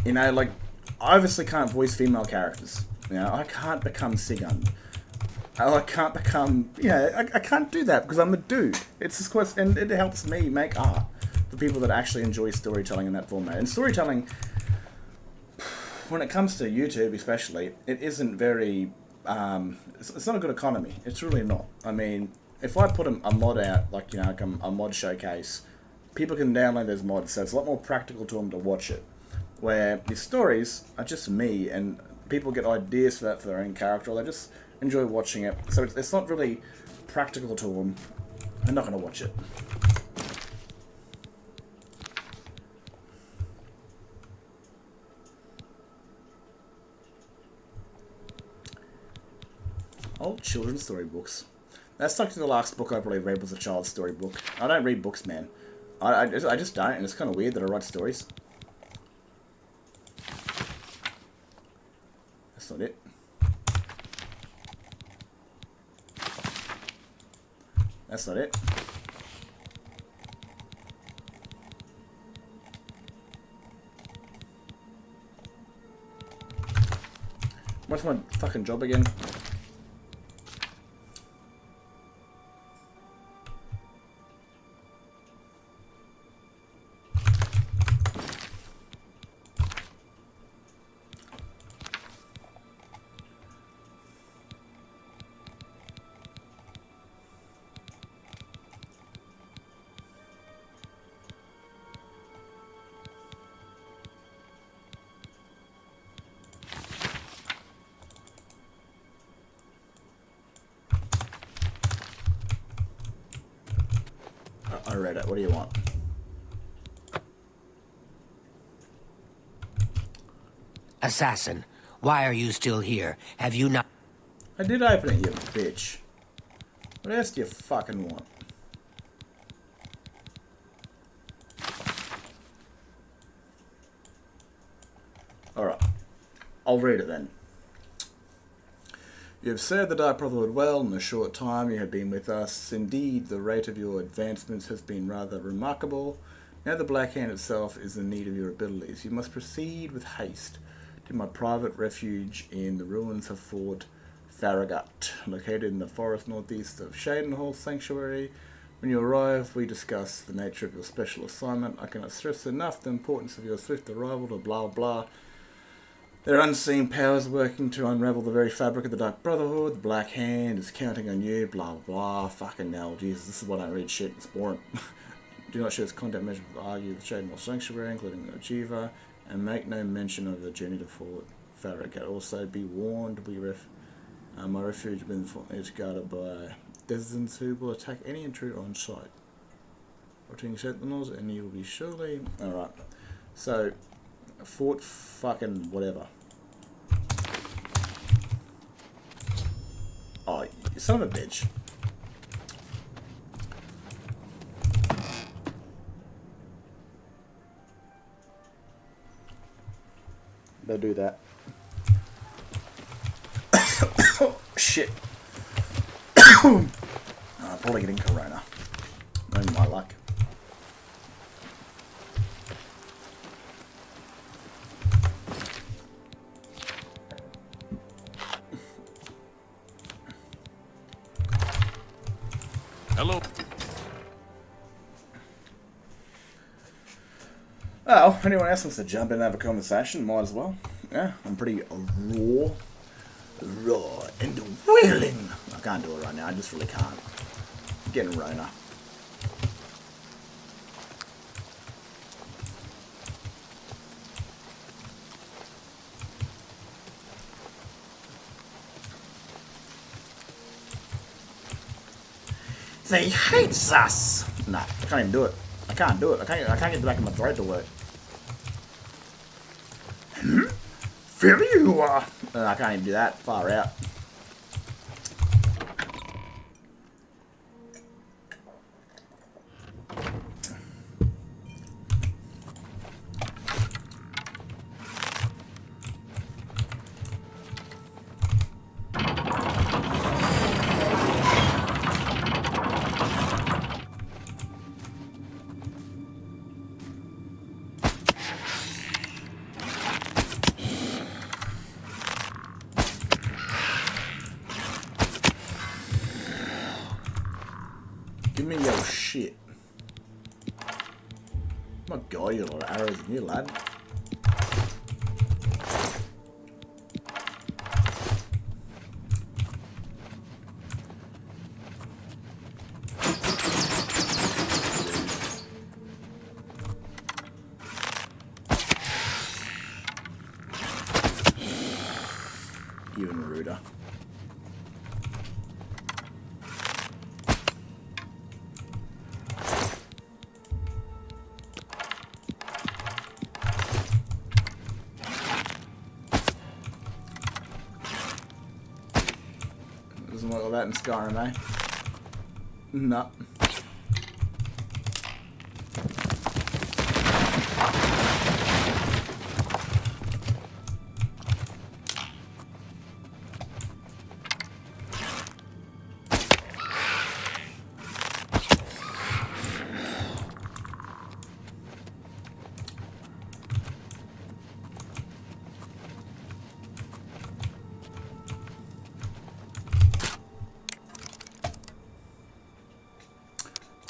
you know, like, I obviously can't voice female characters. You know, I can't become Sigund. I can't become, you know, I can't do that because I'm a dude. It's just quite, and it helps me make art for people that actually enjoy storytelling in that format. And storytelling, when it comes to YouTube especially, it isn't very, it's not a good economy. It's really not. I mean, if I put a mod out, like, you know, like a mod showcase, people can download those mods, so it's a lot more practical to them to watch it. Where the stories are just me, and people get ideas for that for their own character, or they just enjoy watching it. So it's not really practical to them. They're not going to watch it. Old children's storybooks. That's like the last book I probably read was a child's storybook. I don't read books, man. I just don't, and it's kind of weird that I write stories. That's not it. That's not it. What's my fucking job again? I read it. What do you want? Assassin, why are you still here? Have you not... I did open it, you bitch. What else do you fucking want? I'll read it then. You have served the Dark Brotherhood well in the short time you have been with us. Indeed, the rate of your advancements has been rather remarkable. Now the Black Hand itself is in need of your abilities. You must proceed with haste to my private refuge in the ruins of Fort Farragut, located in the forest northeast of Shadenhall Sanctuary. When you arrive, we discuss the nature of your special assignment. I cannot stress enough the importance of your swift arrival to blah blah. There are unseen powers working to unravel the very fabric of the Dark Brotherhood. The Black Hand is counting on you, blah blah. Fucking hell, Jesus, this is why I don't read shit, it's boring. Do not share this content measure with argue with Shadenhall Sanctuary, including the Achiever, and make no mention of the journey to Fort Farragut. Also, be warned, my refuge is guarded by denizens who will attack any intruder on sight. Watching sentinels, and you will be surely... Alright, so, Fort fucking whatever. Oh, you son of a bitch. They'll do that. Oh, shit. I'm probably getting corona. Knowing my luck. Hello. Oh, anyone else wants to jump in and have a conversation, might as well. Yeah, I'm pretty raw and willing. I can't do it right now, I just really can't. I'm getting Rona. They hates us! Nah, I can't even do it. I can't do it. I can't get the back of my throat to work. Feel you are. I can't even do that. Far out. Give me your shit. Oh my god, you got a lot of arrows in you, lad. Even ruder. Doesn't look like that in Skyrim, eh? No.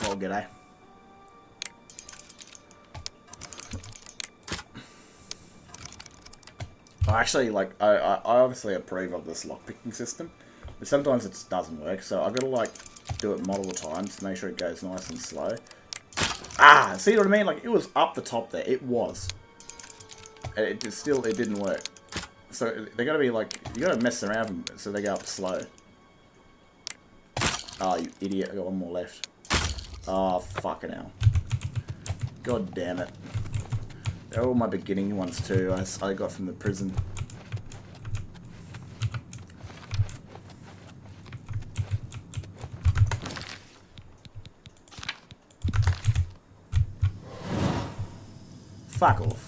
Oh, g'day. Actually, like, I obviously approve of this lockpicking system, but sometimes it just doesn't work, so I've got to, like, do it multiple times to make sure it goes nice and slow. Ah, see what I mean? Like, it was up the top there. It was. And it didn't work. So, they gotta be, like, you gotta mess around with them so they go up slow. Oh, you idiot. I got one more left. Oh, fucking hell. God damn it. They're all my beginning ones too, I got from the prison. Fuck off.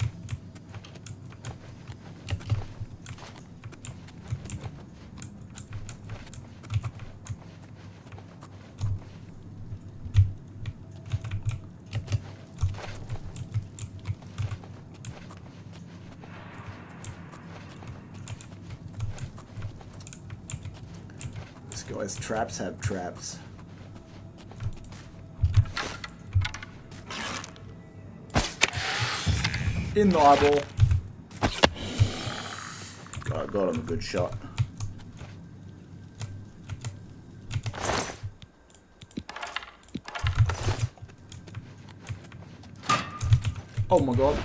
Guys, traps have traps. In the eyeball. Got him a good shot. Oh my god.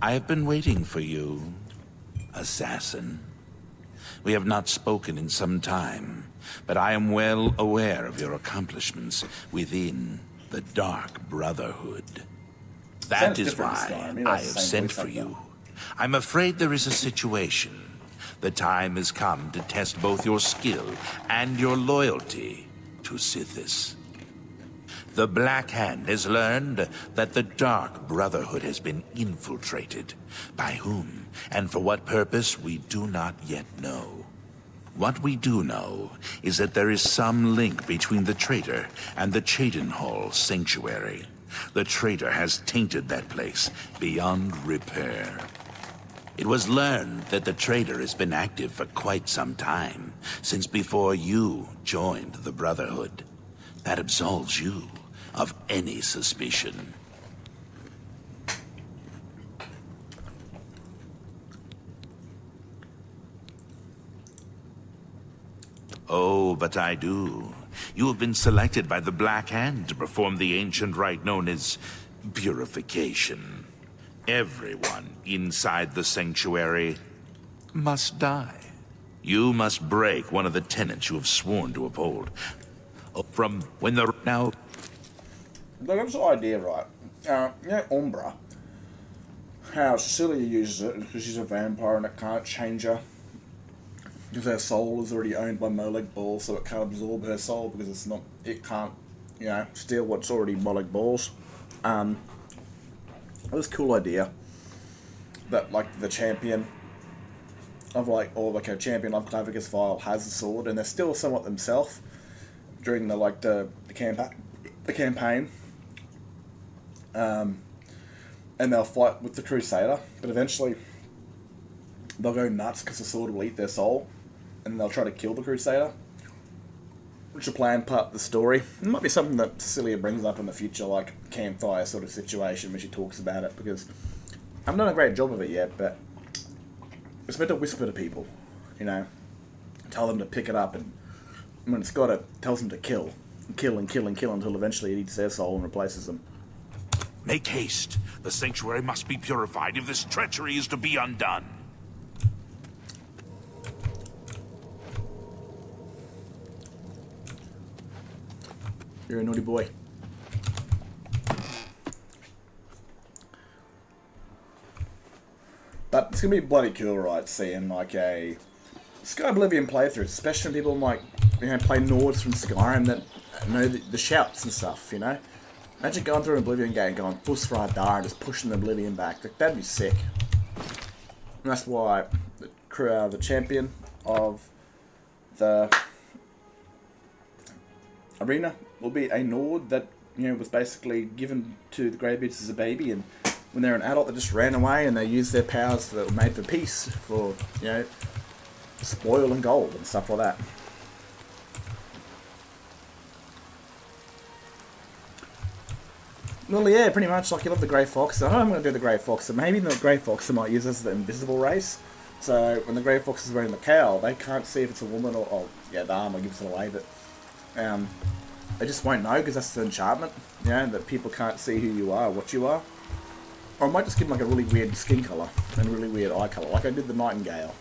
I have been waiting for you, assassin. We have not spoken in some time, but I am well aware of your accomplishments within the Dark Brotherhood. That is why I have sent for you. I'm afraid there is a situation. The time has come to test both your skill and your loyalty to Sithis. The Black Hand has learned that the Dark Brotherhood has been infiltrated. By whom and for what purpose, we do not yet know. What we do know is that there is some link between the traitor and the Cheydinhal Sanctuary. The traitor has tainted that place beyond repair. It was learned that the traitor has been active for quite some time, since before you joined the Brotherhood. That absolves you of any suspicion. Oh, but I do. You have been selected by the Black Hand to perform the ancient rite known as purification. Everyone inside the sanctuary must die. You must break one of the tenets you have sworn to uphold. From when the... Now... Look, I've got this idea, right? You know Umbra? How Cecilia uses it because she's a vampire and it can't change her. Because her soul is already owned by Molag Bal, so it can't absorb her soul because it's not... It can't, you know, steal what's already Molag Bal's. This cool idea that, like, the champion of, like, or, like, a champion of Clavicus Vile has a sword, and they're still somewhat themselves during the, like, the campaign. And they'll fight with the Crusader, but eventually they'll go nuts because the sword will eat their soul, and they'll try to kill the Crusader, which is a planned part of the story. It might be something that Cecilia brings up in the future, like campfire sort of situation where she talks about it, because I haven't done a great job of it yet, but it's meant to whisper to people, you know, tell them to pick it up, and when it's got it, tells them to kill, and kill and kill and kill until eventually it eats their soul and replaces them. Make haste. The sanctuary must be purified if this treachery is to be undone. You're a naughty boy. But it's gonna be bloody cool, right? Seeing like a Sky Oblivion playthrough, especially when people like, you know, play Nords from Skyrim that know the shouts and stuff, you know? Imagine going through an Oblivion game, going Bus Radar and just pushing the Oblivion back. Like, that'd be sick. And that's why the champion of the arena will be a Nord that, you know, was basically given to the Greybeards as a baby, and when they're an adult they just ran away and they used their powers that were made for peace, for, you know, spoil and gold and stuff like that. Well, yeah, pretty much. Like, you love the Grey Fox. I know I'm going to do the Grey Fox, so maybe the Grey Fox I might use as the invisible race. So when the Grey Fox is wearing the cowl, they can't see if it's a woman or... Oh, yeah, the armor gives it away, but... they just won't know because that's the enchantment, you know, that people can't see who you are, what you are. Or I might just give them like a really weird skin colour and a really weird eye colour, like I did the Nightingale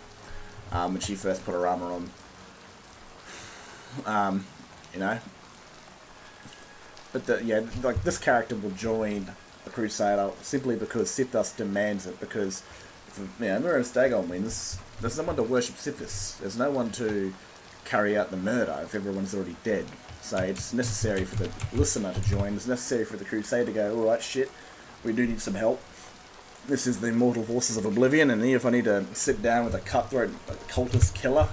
when she first put her armour on. You know. But yeah, like this character will join the Crusader simply because Sithis demands it, because if, you know, Mirror and Stagon wins, there's no one to worship Sithis. There's no one to carry out the murder if everyone's already dead. So it's necessary for the listener to join. It's necessary for the Crusade to go, alright, shit, we do need some help. This is the immortal forces of Oblivion, and if I need to sit down with a cutthroat, a cultist killer,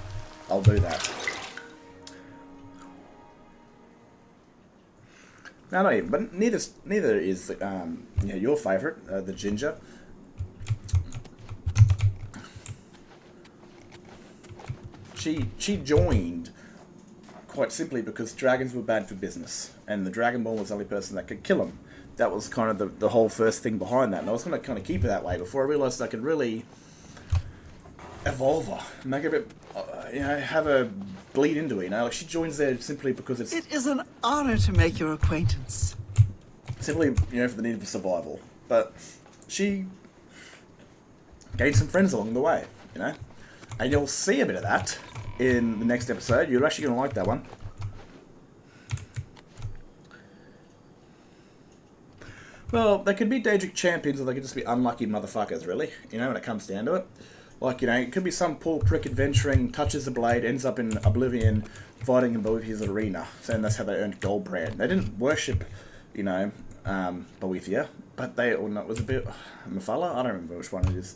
I'll do that. No, not even. But neither is your favourite, the ginger. She joined quite simply because dragons were bad for business, and the Dragonborn was the only person that could kill them. That was kind of the whole first thing behind that, and I was going to kind of keep it that way before I realised I could really evolve her, make her a bit, have her bleed into it. Like she joins there simply because it's. It is an honor to make your acquaintance. Simply, for the need of survival, but she gained some friends along the way, and you'll see a bit of that in the next episode. You're actually going to like that one. Well, they could be Daedric champions, or they could just be unlucky motherfuckers, really, when it comes down to it. Like, it could be some poor prick adventuring, touches the blade, ends up in Oblivion, fighting in Boethiah's arena, and that's how they earned Goldbrand. They didn't worship, Boethia, but it was a bit, Mephala? I don't remember which one it is.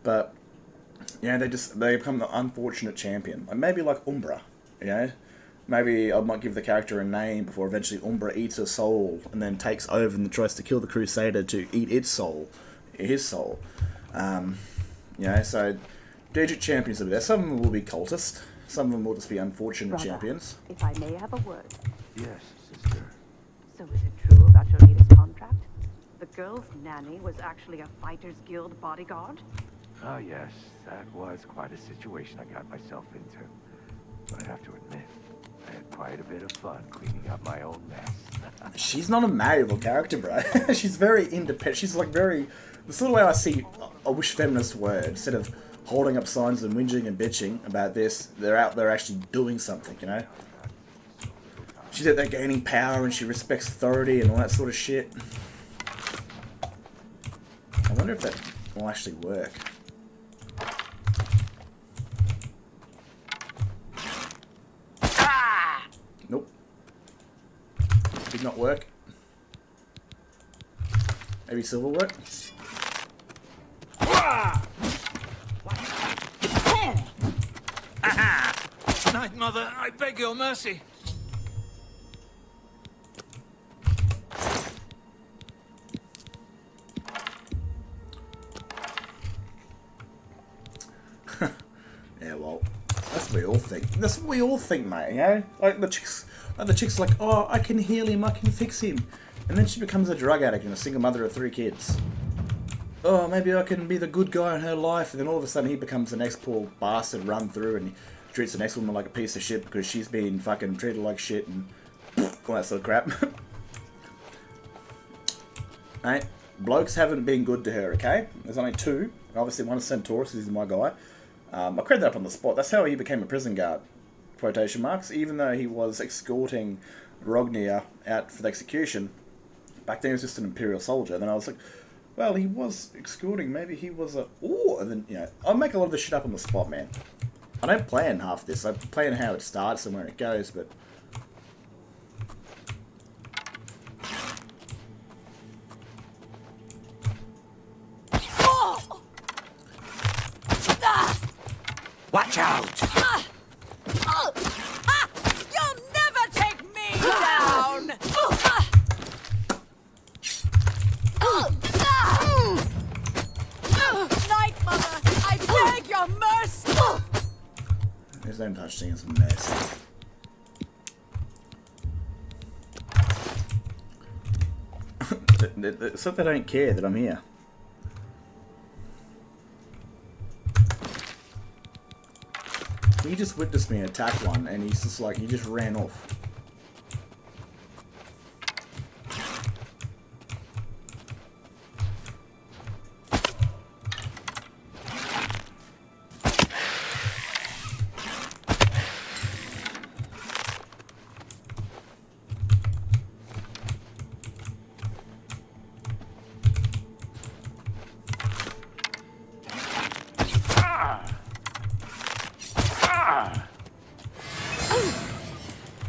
But, they become the unfortunate champion. Maybe like Umbra, Maybe I might give the character a name before eventually Umbra eats her soul and then takes over and tries to kill the Crusader to eat its soul, his soul. So Daedric champions are there. Some of them will be cultists. Some of them will just be unfortunate champions. If I may have a word. Yes, sister. So is it true about your latest contract? The girl's nanny was actually a Fighters Guild bodyguard? Oh, yes. That was quite a situation I got myself into. But I have to admit, I had quite a bit of fun cleaning up my own mess. She's not a malleable character, bro. She's very independent. She's like very... The sort of way I see I wish feminists were. Instead of holding up signs and whinging and bitching about this, they're out there actually doing something, She's out there gaining power and she respects authority and all that sort of shit. I wonder if that will actually work. Nope. Did not work. Maybe silver work? Night, Mother. I beg your mercy. Yeah, well, that's what we all think. That's what we all think, mate, Like the chick's like, oh, I can heal him, I can fix him. And then she becomes a drug addict and a single mother of 3 kids. Oh, maybe I can be the good guy in her life. And then all of a sudden he becomes the next poor bastard run through and he treats the next woman like a piece of shit because she's been fucking treated like shit and all that sort of crap. Right? Blokes haven't been good to her, okay? There's only 2. Obviously one is Centaurus, he's my guy. I created that up on the spot. That's how he became a prison guard, quotation marks, even though he was escorting Rognir out for the execution. Back then he was just an Imperial soldier. Then I was like, well, he was escorting, maybe he was a... Ooh, and then, I'll make a lot of this shit up on the spot, man. I don't plan half this. I plan how it starts and where it goes, but... Watch out! You'll never take me down! Night, Mother! I beg your mercy! There's no such thing as mercy. It's like they don't care that I'm here. He just witnessed me attack one, and he's just like, he just ran off.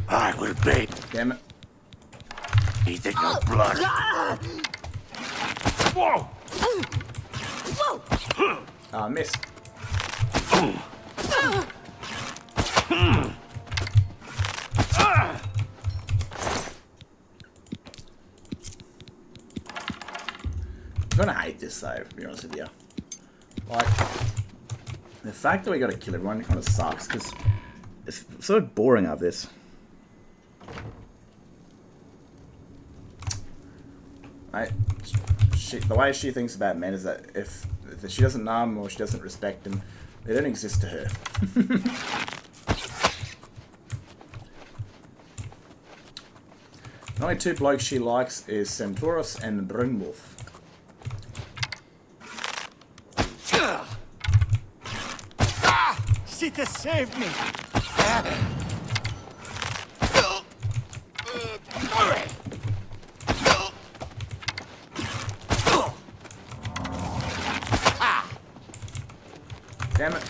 I will pay. Damn it. Eating your blood. Whoa! Ah, missed. I'm gonna hate this though, to be honest with you. Like, the fact that we gotta kill everyone kind of sucks, because it's sort of boring of this. Right? The way she thinks about men is that if she doesn't know them or she doesn't respect them, they don't exist to her. The only two blokes she likes is Centaurus and Brunwolf. Sita saved me! Damn it.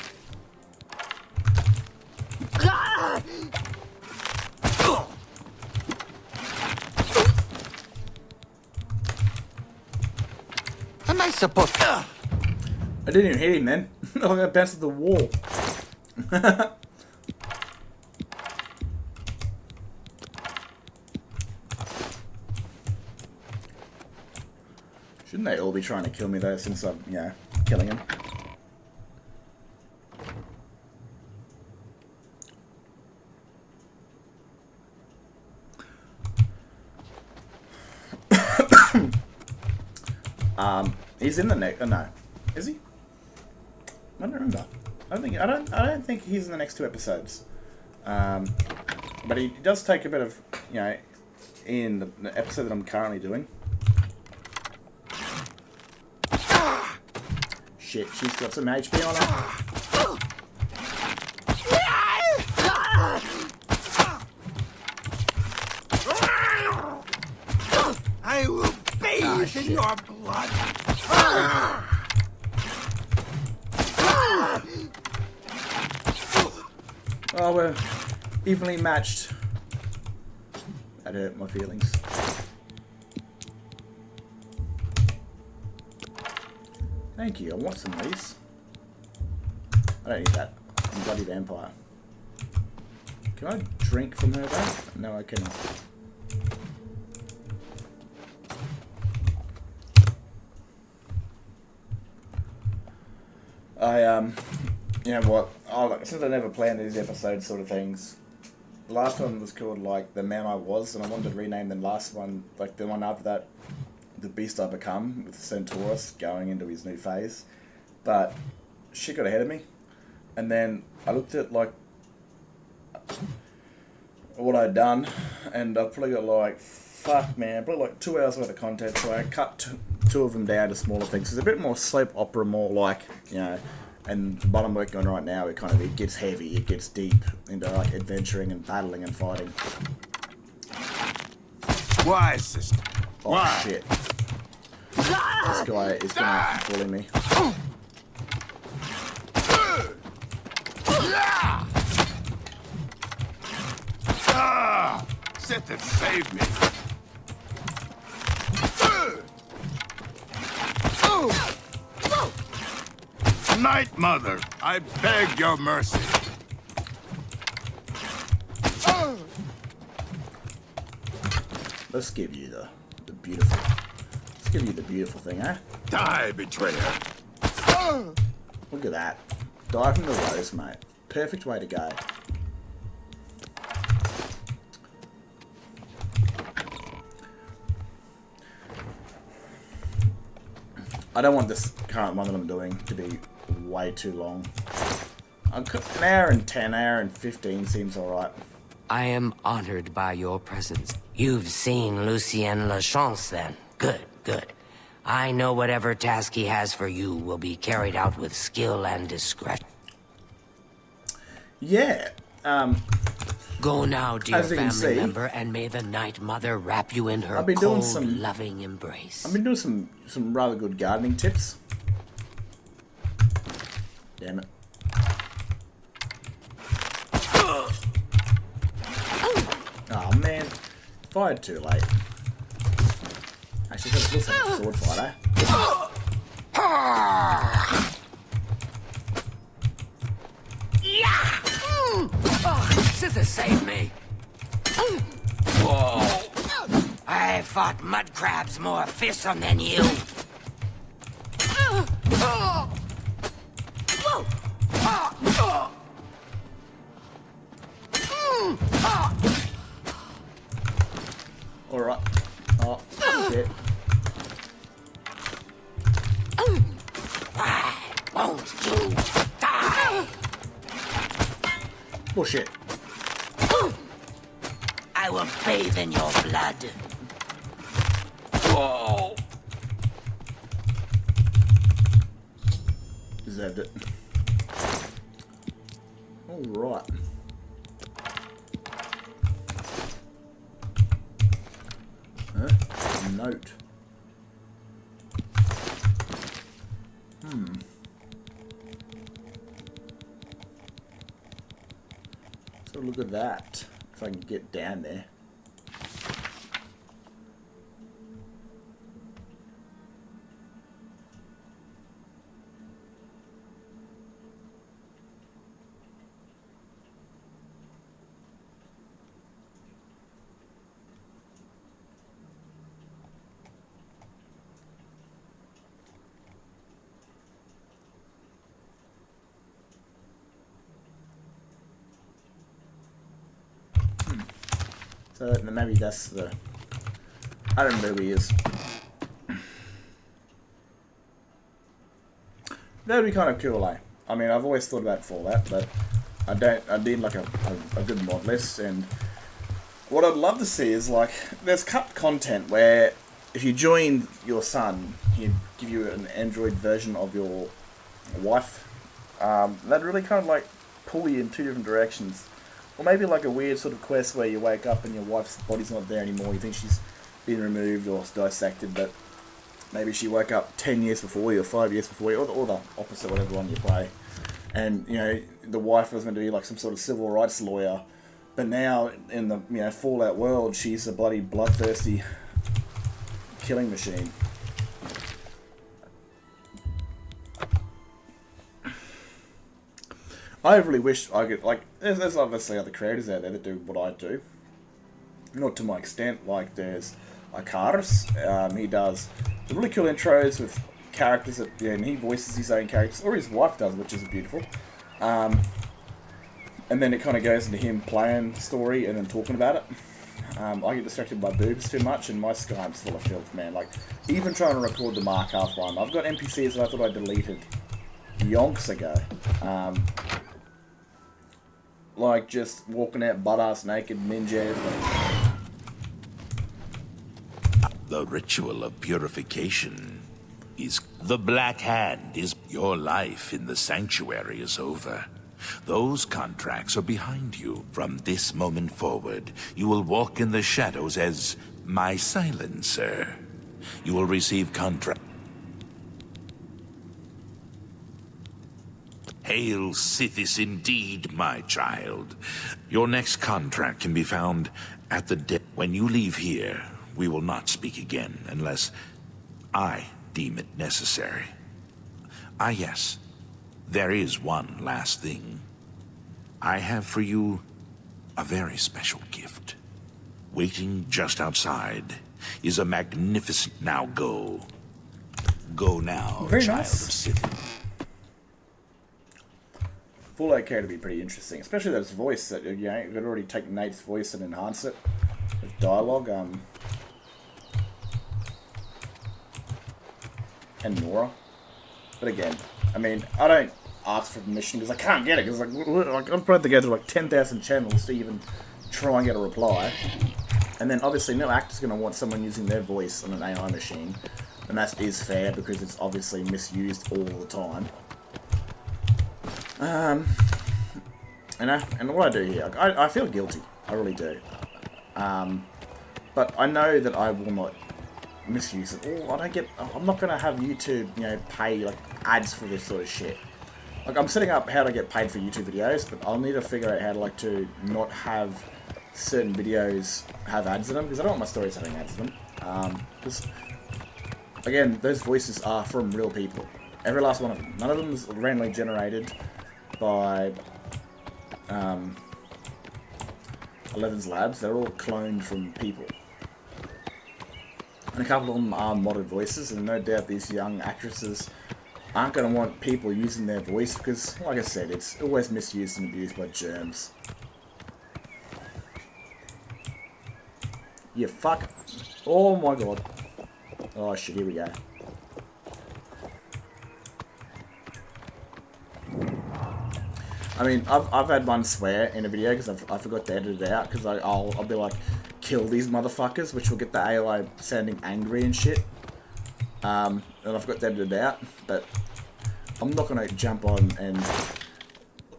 Am I supposed to... I didn't even hit him then. I got bounced off the wall. Shouldn't they all be trying to kill me though, since I'm, killing him? He's in the next. No, is he? I don't remember. I don't think he's in the next two episodes. But he does take a bit of, in the episode that I'm currently doing. Shit, she's got some HP on her. I will bathe in your blood. Oh, we're evenly matched. That hurt my feelings. Thank you, I want some of these. I don't need that. I'm a bloody vampire. Can I drink from her though? No, I cannot. You know what? Since I never planned these episodes sort of things, the last one was called, The Man I Was, and I wanted to rename the last one, the one after that, The Beast I Become, with Centaurus going into his new phase. But shit got ahead of me. And then I looked at, what I'd done, and I probably got, fuck, man, probably 2 hours worth of content, so I cut two of them down to smaller things. It's a bit more soap opera, more and the one I'm working on right now, it gets heavy, it gets deep into adventuring and battling and fighting. Why, sister? Oh, why? Shit. This guy is gonna bully me. Sit and save me. Night Mother, I beg your mercy. Let's give you the beautiful. Let's give you the beautiful thing, eh? Die, betrayer. Look at that. Die from the rose, mate. Perfect way to go. I don't want this current one that I'm doing to be way too long. An hour and 10, hour and 15 seems alright. I am honored by your presence. You've seen Lucien Lachance, then. Good, good. I know whatever task he has for you will be carried out with skill and discretion. Yeah, Go now, dear as you can family see, member, and may the Night Mother wrap you in her I've been doing cold, loving embrace. I've been doing some rather good gardening tips. Damn it. Oh man, fired too late. Actually, this looks like a sword fight, Sitha saved me. Whoa. I fought mud crabs more fearsome than you. Alright. Oh, shit. Won't you die? Bullshit. I will bathe in your blood. Whoa. Deserved it. Alright. Huh? Note. So look at that. If I can get down there. So maybe that's the... I don't know who he is. That would be kind of cool, eh? I mean, I've always thought about Fallout, but I need like a good mod list, and what I'd love to see is like, there's cut content where if you join your son, he'd give you an Android version of your wife. That'd really kind of like pull you in two different directions. Or maybe like a weird sort of quest where you wake up and your wife's body's not there anymore. You think she's been removed or dissected, but maybe she woke up 10 years before you or 5 years before you, or the opposite, whatever one you play. And, you know, the wife was meant to be like some sort of civil rights lawyer, but now in the, you know, Fallout world, she's a bloody bloodthirsty killing machine. I really wish I could, like, there's obviously other creators out there that do what I do. Not to my extent, like there's Icarus, he does the really cool intros with characters that, yeah, and he voices his own characters, or his wife does, which is beautiful. And then it kind of goes into him playing the story and then talking about it. I get distracted by boobs too much, and my Skype's full of filth, man. Like, even trying to record the Mark Half one, I've got NPCs that I thought I deleted yonks ago. Like just walking out butt-ass naked ninjas. The ritual of purification is... The Black Hand is... Your life in the sanctuary is over. Those contracts are behind you. From this moment forward, you will walk in the shadows as my silencer. You will receive contract... Hail Sithis indeed, my child. Your next contract can be found at the When you leave here, we will not speak again unless I deem it necessary. Ah, yes. There is one last thing. I have for you a very special gift. Waiting just outside is a magnificent... Now go. Go now, Very child nice. of Sithis. Fallout character would be pretty interesting, especially those voice that, you know, you could already take Nate's voice and enhance it with dialogue. And Nora. But again, I mean, I don't ask for permission because I can't get it, because like I've tried to go to like 10,000 channels to even try and get a reply. And then obviously no actor's going to want someone using their voice on an AI machine, and that is fair because it's obviously misused all the time. And what I do here, I feel guilty, I really do. But I know that I will not misuse it. I'm not gonna have YouTube, you know, pay like ads for this sort of shit. Like, I'm setting up how to get paid for YouTube videos, but I'll need to figure out how to like to not have certain videos have ads in them, because I don't want my stories having ads in them. Because again, those voices are from real people. Every last one of them. None of them is randomly generated by Eleven's Labs. They're all cloned from people. And a couple of them are modded voices, and no doubt these young actresses aren't going to want people using their voice because, like I said, it's always misused and abused by germs. You fuck. Oh my god. Oh shit, here we go. I mean, I've had one swear in a video because I forgot to edit it out because I'll be like, kill these motherfuckers, which will get the AI sounding angry and shit. And I forgot to edit it out, but I'm not gonna jump on and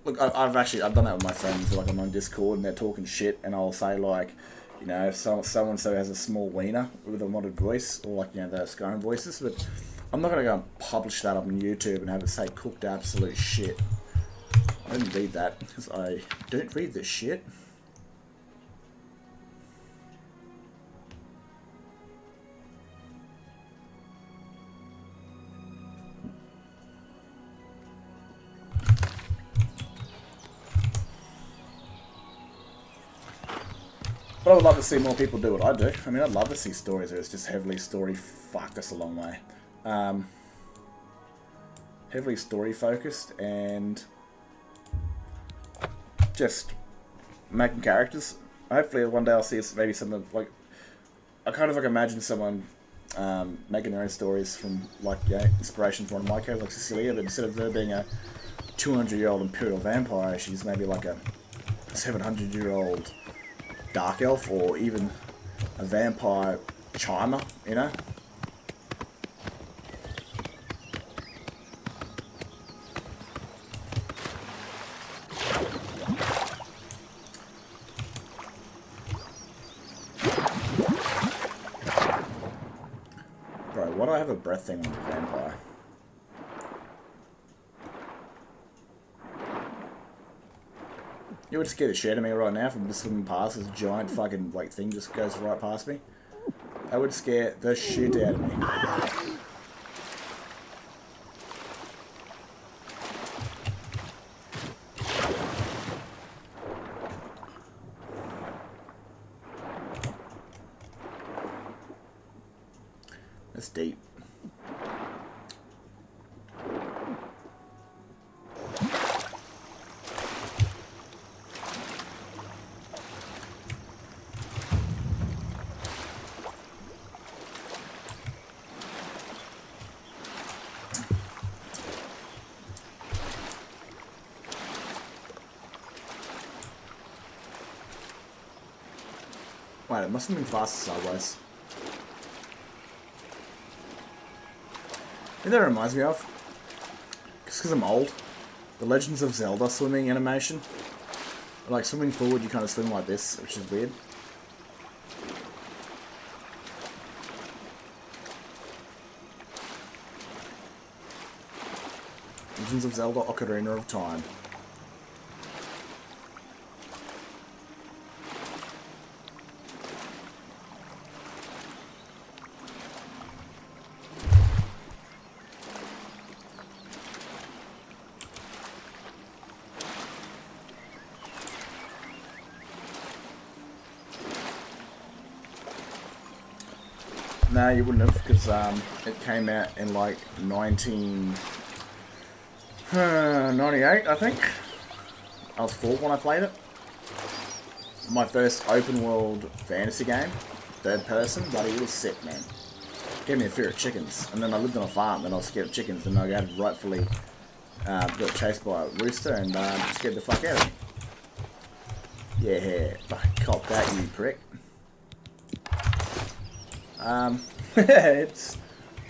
look. I've done that with my friends. Like I'm on Discord and they're talking shit, and I'll say like, you know, if so and so has a small wiener with a modded voice, or like, you know, those Skyrim voices, but I'm not gonna go and publish that up on YouTube and have it say cooked absolute shit. I didn't read that because I don't read this shit. But I would love to see more people do what I do. I mean, I'd love to see stories where it's just heavily story. Fuck, that's a long way. Heavily story focused and just making characters. Hopefully one day I'll see maybe something like, I kind of like imagine someone making their own stories from like, yeah, inspiration from one of my characters like Cecilia, but instead of her being a 200-year-old imperial vampire, she's maybe like a 700-year-old dark elf or even a vampire chimer, you know? Bro, why do I have a breath thing on the vampire? You would scare the shit out of me right now from just swimming past this giant fucking like thing just goes right past me. That would scare the shit out of me. That's deep. Wait, it must have been faster sideways. You know what that reminds me of? Just because I'm old. The Legends of Zelda swimming animation. Like swimming forward, you kind of swim like this, which is weird. Legends of Zelda Ocarina of Time. No, you wouldn't have, because it came out in like 1998, I think. I was 4 when I played it. My first open world fantasy game, third person, bloody, it was sick, man. Gave me a fear of chickens, and then I lived on a farm, and I was scared of chickens, and I got rightfully got chased by a rooster, and scared the fuck out of me. Yeah, cop that, you prick. It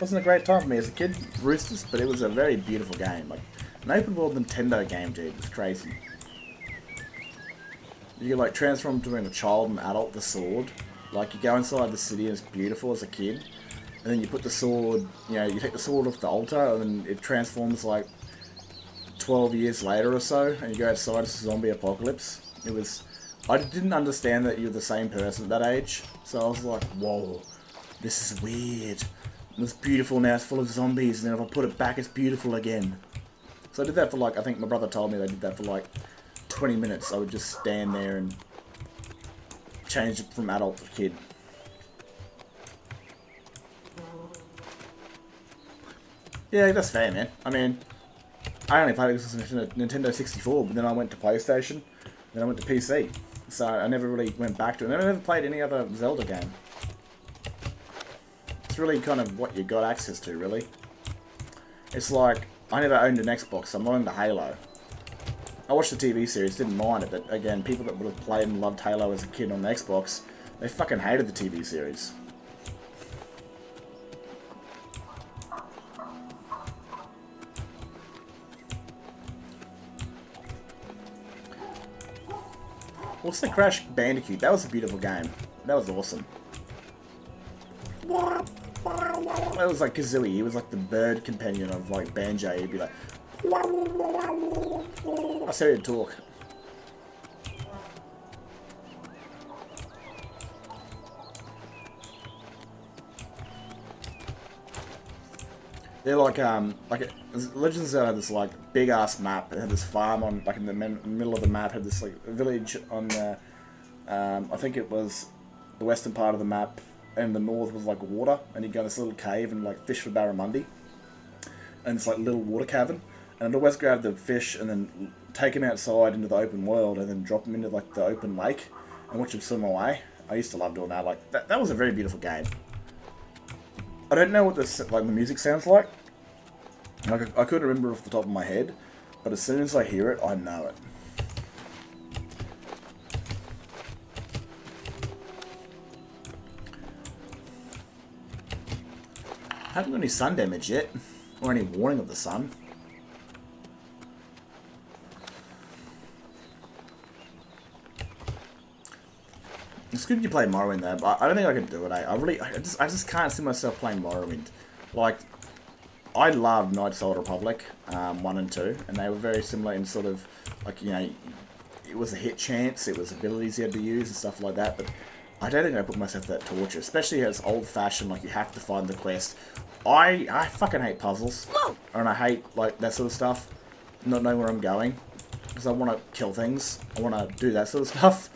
wasn't a great time for me as a kid, roosters, but it was a very beautiful game. Like an open world Nintendo game, dude. It was crazy. You could like transform between a child and adult with the sword. Like you go inside the city and it's beautiful as a kid, and then you put the sword, you know, you take the sword off the altar, and then it transforms like 12 years later or so, and you go outside, it's a zombie apocalypse. It was, I didn't understand that you were the same person at that age, so I was like, whoa. This is weird. It's beautiful now, it's full of zombies, and then if I put it back, it's beautiful again. So I did that for like, I think my brother told me they did that for like 20 minutes. I would just stand there and change it from adult to kid. Yeah, that's fair, man. I mean, I only played this on Nintendo 64, but then I went to PlayStation, then I went to PC. So I never really went back to it. I never played any other Zelda game. It's really kind of what you got access to, really. It's like, I never owned an Xbox, so I'm not into Halo. I watched the TV series, didn't mind it, but again, people that would have played and loved Halo as a kid on the Xbox, they fucking hated the TV series. What's the Crash Bandicoot? That was a beautiful game. That was awesome. That was like Kazooie. He was like the bird companion of like Banjo. He'd be like, I said he'd talk. They're like Legends of Zelda had this like big ass map. It had this farm on like in the middle of the map. Had this like village on the I think it was the western part of the map, and the north was like water. And you'd go to this little cave and like fish for barramundi, and it's like little water cavern. And I'd always grab the fish and then take them outside into the open world, and then drop them into like the open lake and watch them swim away. I used to love doing that. Like that was a very beautiful game. I don't know what the music sounds like. I couldn't remember off the top of my head, but as soon as I hear it, I know it. Haven't got any sun damage yet, or any warning of the sun. It's good you play Morrowind though, but I don't think I can do it. I just can't see myself playing Morrowind. Like, I loved Knights of the Old Republic 1 and 2, and they were very similar in sort of like, you know, it was a hit chance, it was abilities you had to use and stuff like that. But I don't think I put myself to that torture, especially as old-fashioned. Like, you have to find the quest. I fucking hate puzzles, and I hate like that sort of stuff. Not knowing where I'm going, because I want to kill things. I want to do that sort of stuff.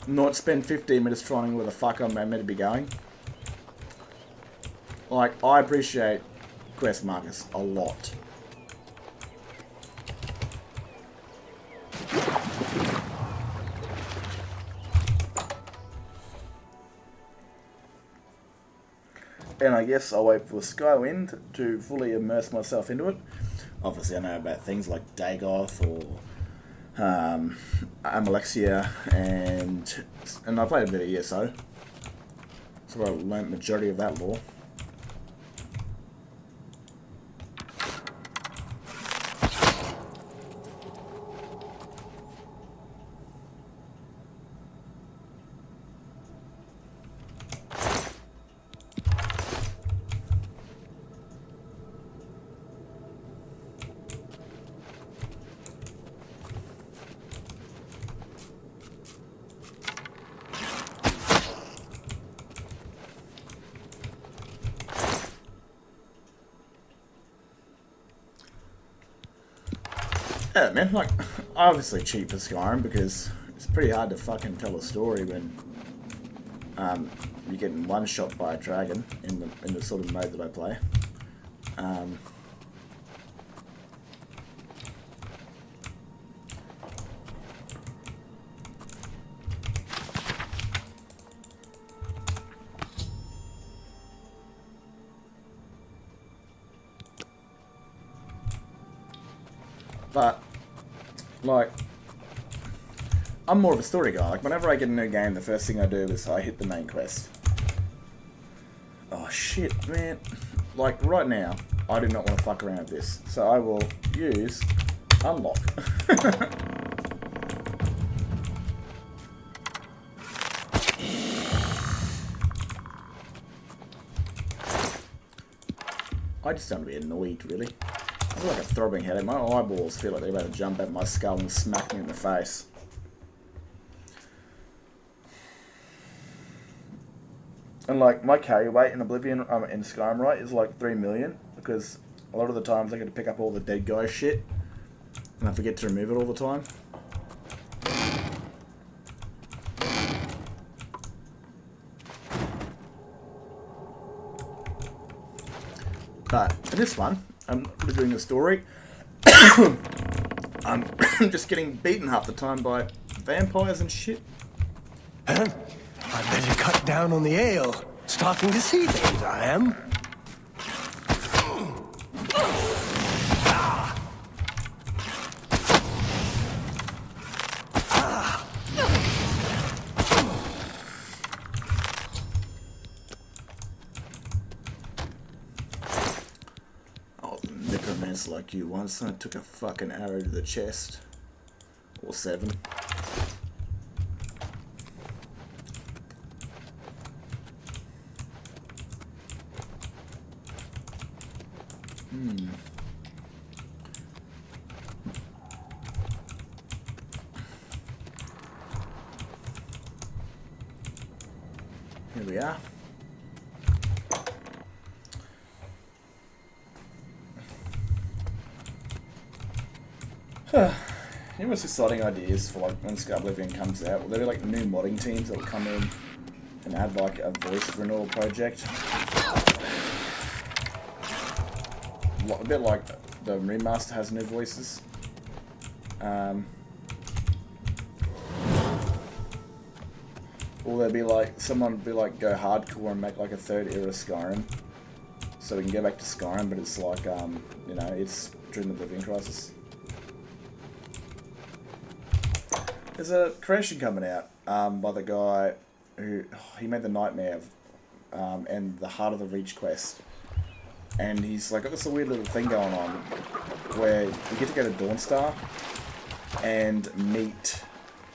Not spend 15 minutes trying where the fuck I'm meant to be going. Like, I appreciate quest markers a lot. And I guess I'll wait for Skywind to fully immerse myself into it. Obviously I know about things like Dagoth or Amalexia, and I played a bit of ESO, so I learnt majority of that lore. Yeah, man, like, I obviously cheat for Skyrim because it's pretty hard to fucking tell a story when you're getting one shot by a dragon in the sort of mode that I play. But, like, I'm more of a story guy. Like, whenever I get a new game, the first thing I do is I hit the main quest. Oh, shit, man. Like, right now, I do not want to fuck around with this. So I will use unlock. I just don't want to be annoyed, really. I feel like a throbbing headache. My eyeballs feel like they're about to jump out my skull and smack me in the face. And like, my carry weight in Oblivion, in Skyrim, right, is like 3 million, because a lot of the times I get to pick up all the dead guy shit, and I forget to remove it all the time. But in this one, I'm not really doing a story. I'm just getting beaten half the time by vampires and shit. Huh? I better cut down on the ale. Starting to see things, I am. Like you once, I took a fucking arrow to the chest. Or 7. Here we are. You know what's exciting ideas for like when Oblivion comes out? Will there be like new modding teams that will come in and add like a voice renewal project? A bit like the remaster has new voices. Will there be like someone be like go hardcore and make like a 3rd era Skyrim, so we can go back to Skyrim, but it's like you know, it's during the Oblivion crisis. There's a creation coming out by the guy who he made the Nightmare and the Heart of the Reach quest, and he's like got this weird little thing going on where you get to go to Dawnstar and meet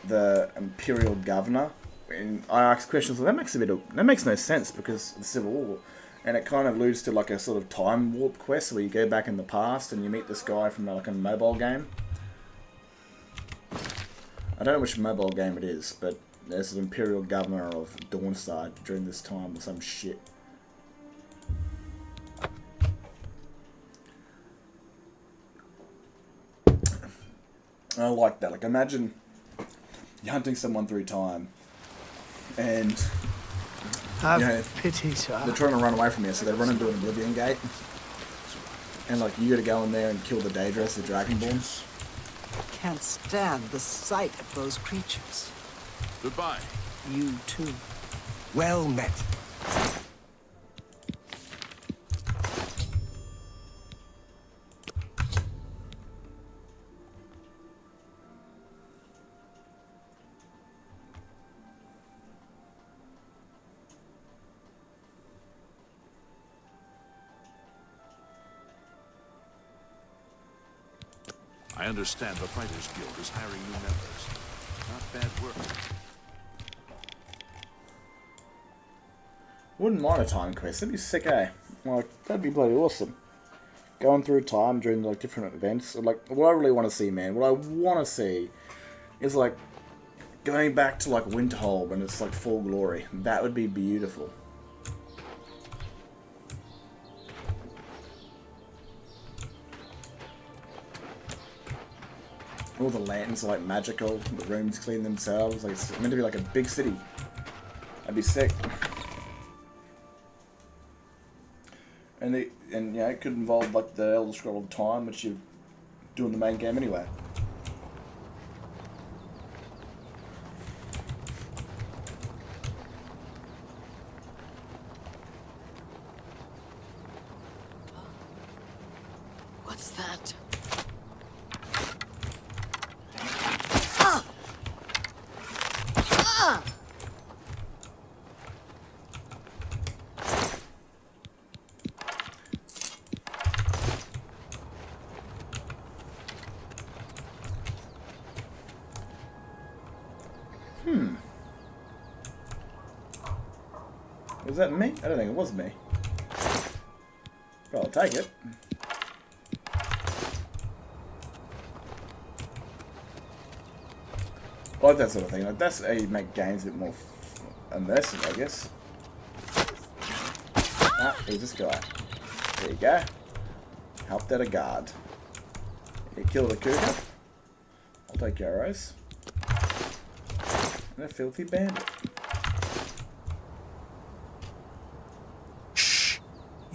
the Imperial Governor. And I asked questions, well, that makes no sense because of the Civil War, and it kind of alludes to like a sort of time warp quest where you go back in the past and you meet this guy from like a mobile game. I don't know which mobile game it is, but there's an Imperial Governor of Dawnstar during this time or some shit. I like that. Like, imagine you're hunting someone through time, and Have pity, sir. they're trying to run away from you, so they run into an Oblivion gate, and like you got to go in there and kill the Daedrus, the Dragonborn. Can't stand the sight of those creatures. Goodbye. You too. Well met. I understand the Fighters Guild is hiring new members. Not bad work. Wouldn't mind a time quest. That'd be sick, eh? Like, that'd be bloody awesome. Going through time during like different events. Like, what I really want to see, man, what I want to see is like going back to like Winterhold when it's like full glory. That would be beautiful. All the lanterns are like magical, the rooms clean themselves, like it's meant to be like a big city. That'd be sick. And yeah, it could involve like the Elder Scroll of Time, which you do in the main game anyway. What's that? Was that me? I don't think it was me. But I'll take it. I like that sort of thing. Like, that's how you make games a bit more immersive, I guess. Ah, who's this guy? There you go. Helped out a guard. You killed a cougar. I'll take your arrows. And a filthy bandit.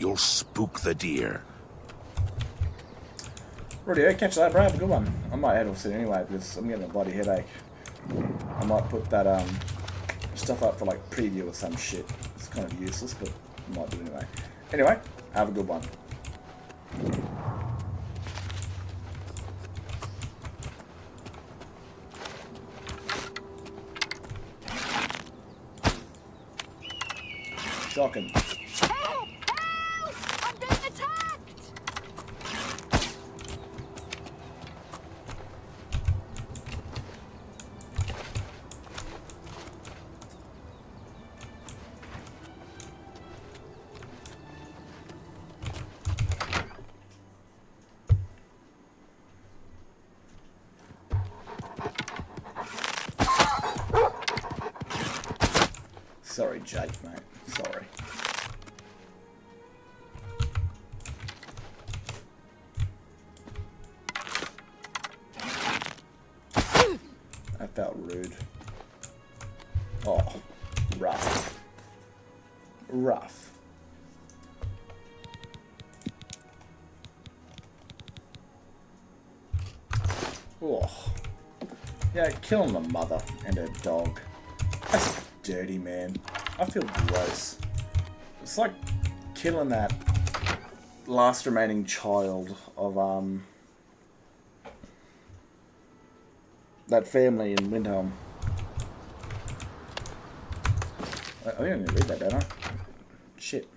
you'll spook the deer. Rightio, catch you later, bro. Have a good one. I might head off soon anyway because I'm getting a bloody headache. I might put that stuff up for like preview or some shit. It's kind of useless, but I might do anyway. Anyway, have a good one. Shocking. Help! Help! I'm being attacked! Sorry, Jake, mate. Sorry. That felt rude. Oh, rough. Rough. Oh. Yeah, killing the mother and her dog. That's dirty, man. I feel gross. It's like killing that last remaining child of that family in Windhelm. I think I'm gonna read that, don't I? Shit.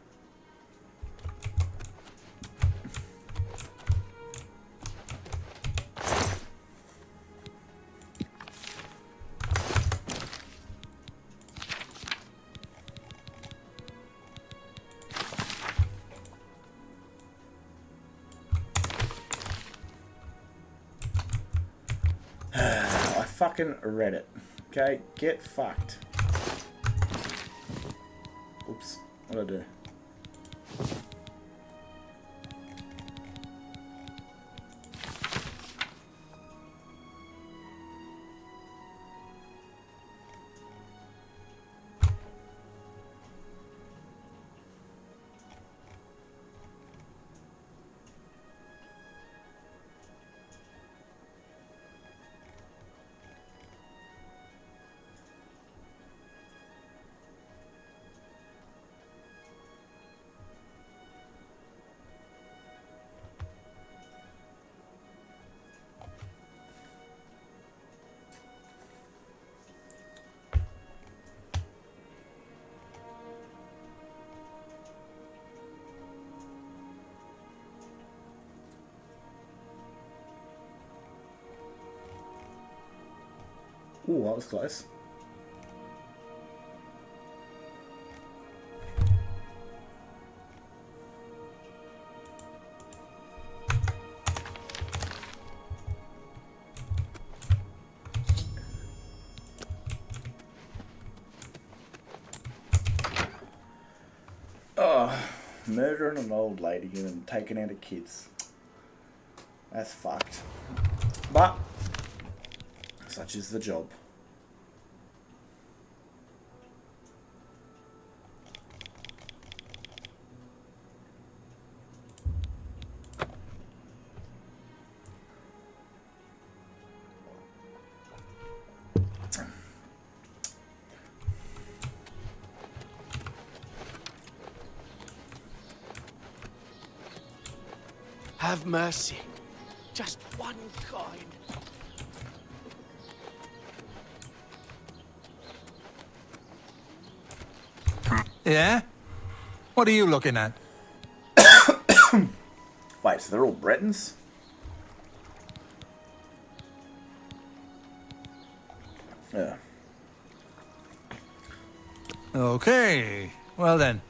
I fucking read it. Okay, get fucked. Oops, what'd I do? Ooh, that was close. Oh, murdering an old lady and taking out her kids. That's fucked. But such is the job. Have mercy. Just one coin. Yeah? What are you looking at? Wait, so they're all Bretons? Yeah. Okay. Well then.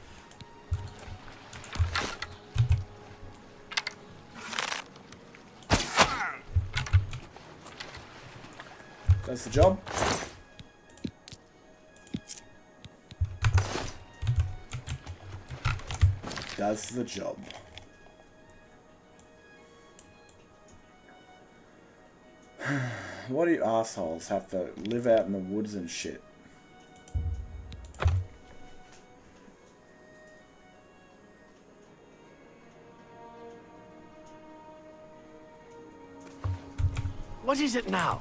That's the job. Does the job. Why do you assholes have to live out in the woods and shit? What is it now?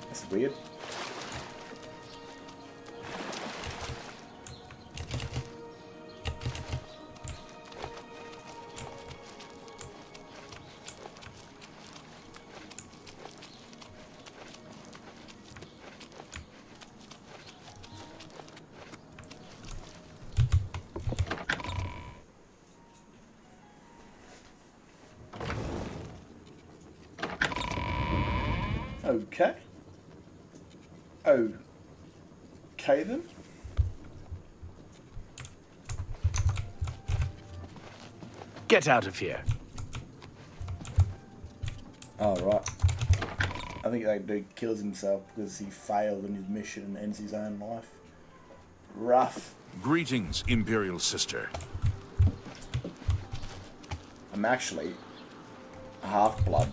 That's weird. Okay. Okay then. Get out of here. Oh, right. I think that dude kills himself because he failed in his mission and ends his own life. Rough. Greetings, Imperial Sister. I'm actually a half-blood.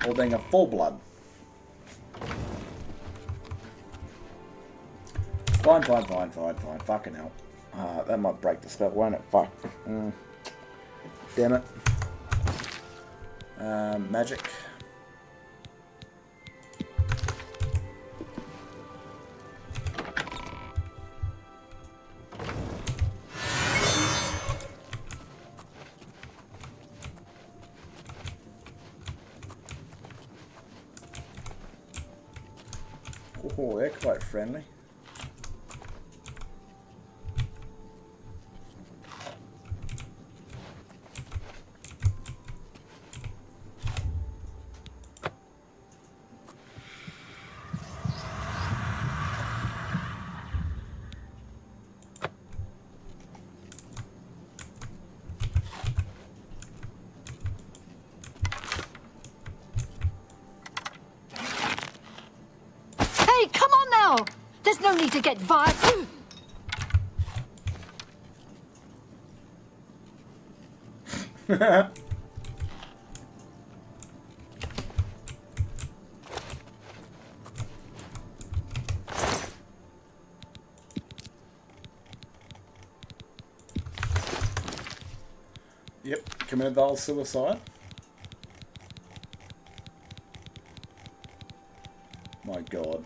Or being a full-blood. Fine. Fucking hell. That might break the spell, won't it? Fuck. Damn it. Magic. Oh, they're quite friendly. Hey, come on now! There's no need to get violent. Yep, committed the old suicide. My God.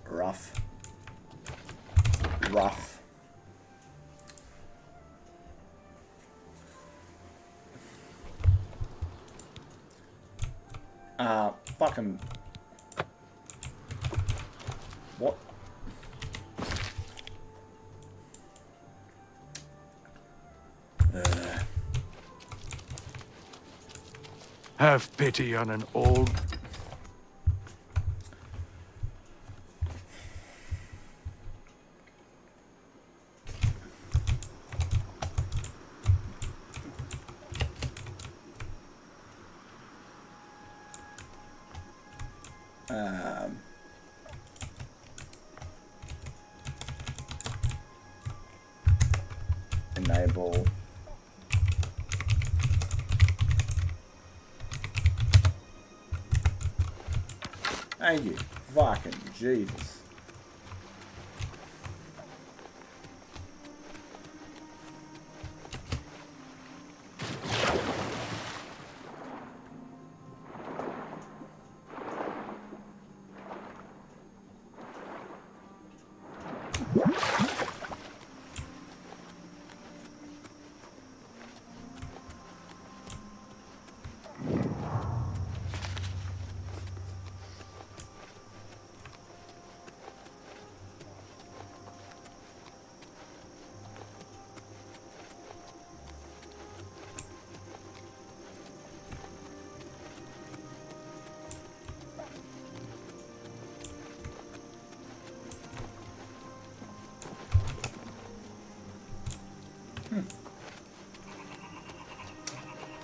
Rough. Rough. Fucking... What? Have pity on an old... Enable. Thank you. Fucking Jesus.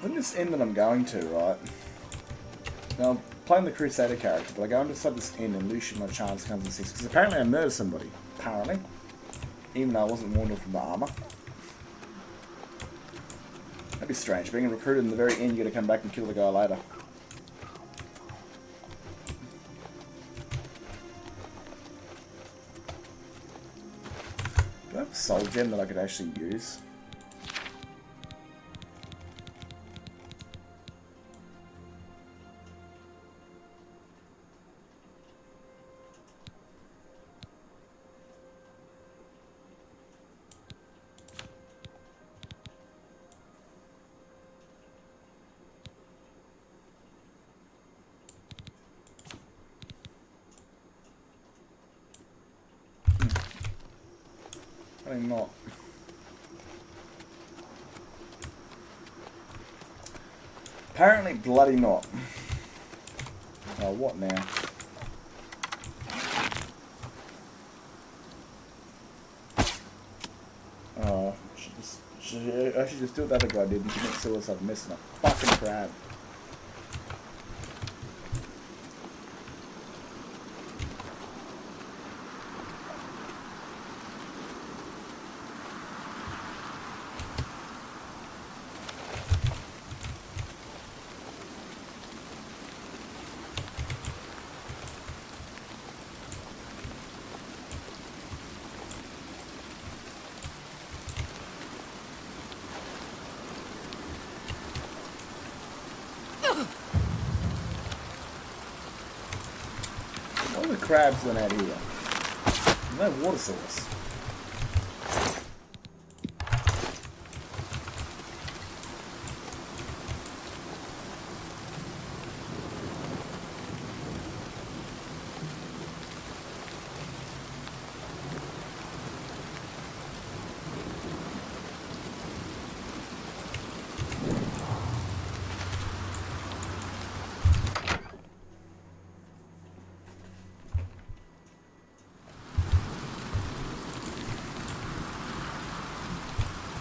In this inn that I'm going to, right? Now, I'm playing the Crusader character, but I go into this inn and Lucian, my chance comes in 6. Because apparently I murdered somebody. Apparently. Even though I wasn't warned from the armor. That'd be strange. Being recruited in the very end, you gotta come back and kill the guy later. Do I have a soul gem that I could actually use? Probably not. Apparently bloody not. Oh, what now? Oh, I should just do what the other guy did and commit suicide missing a fucking crab. What are the crabs went out here? There's no water source.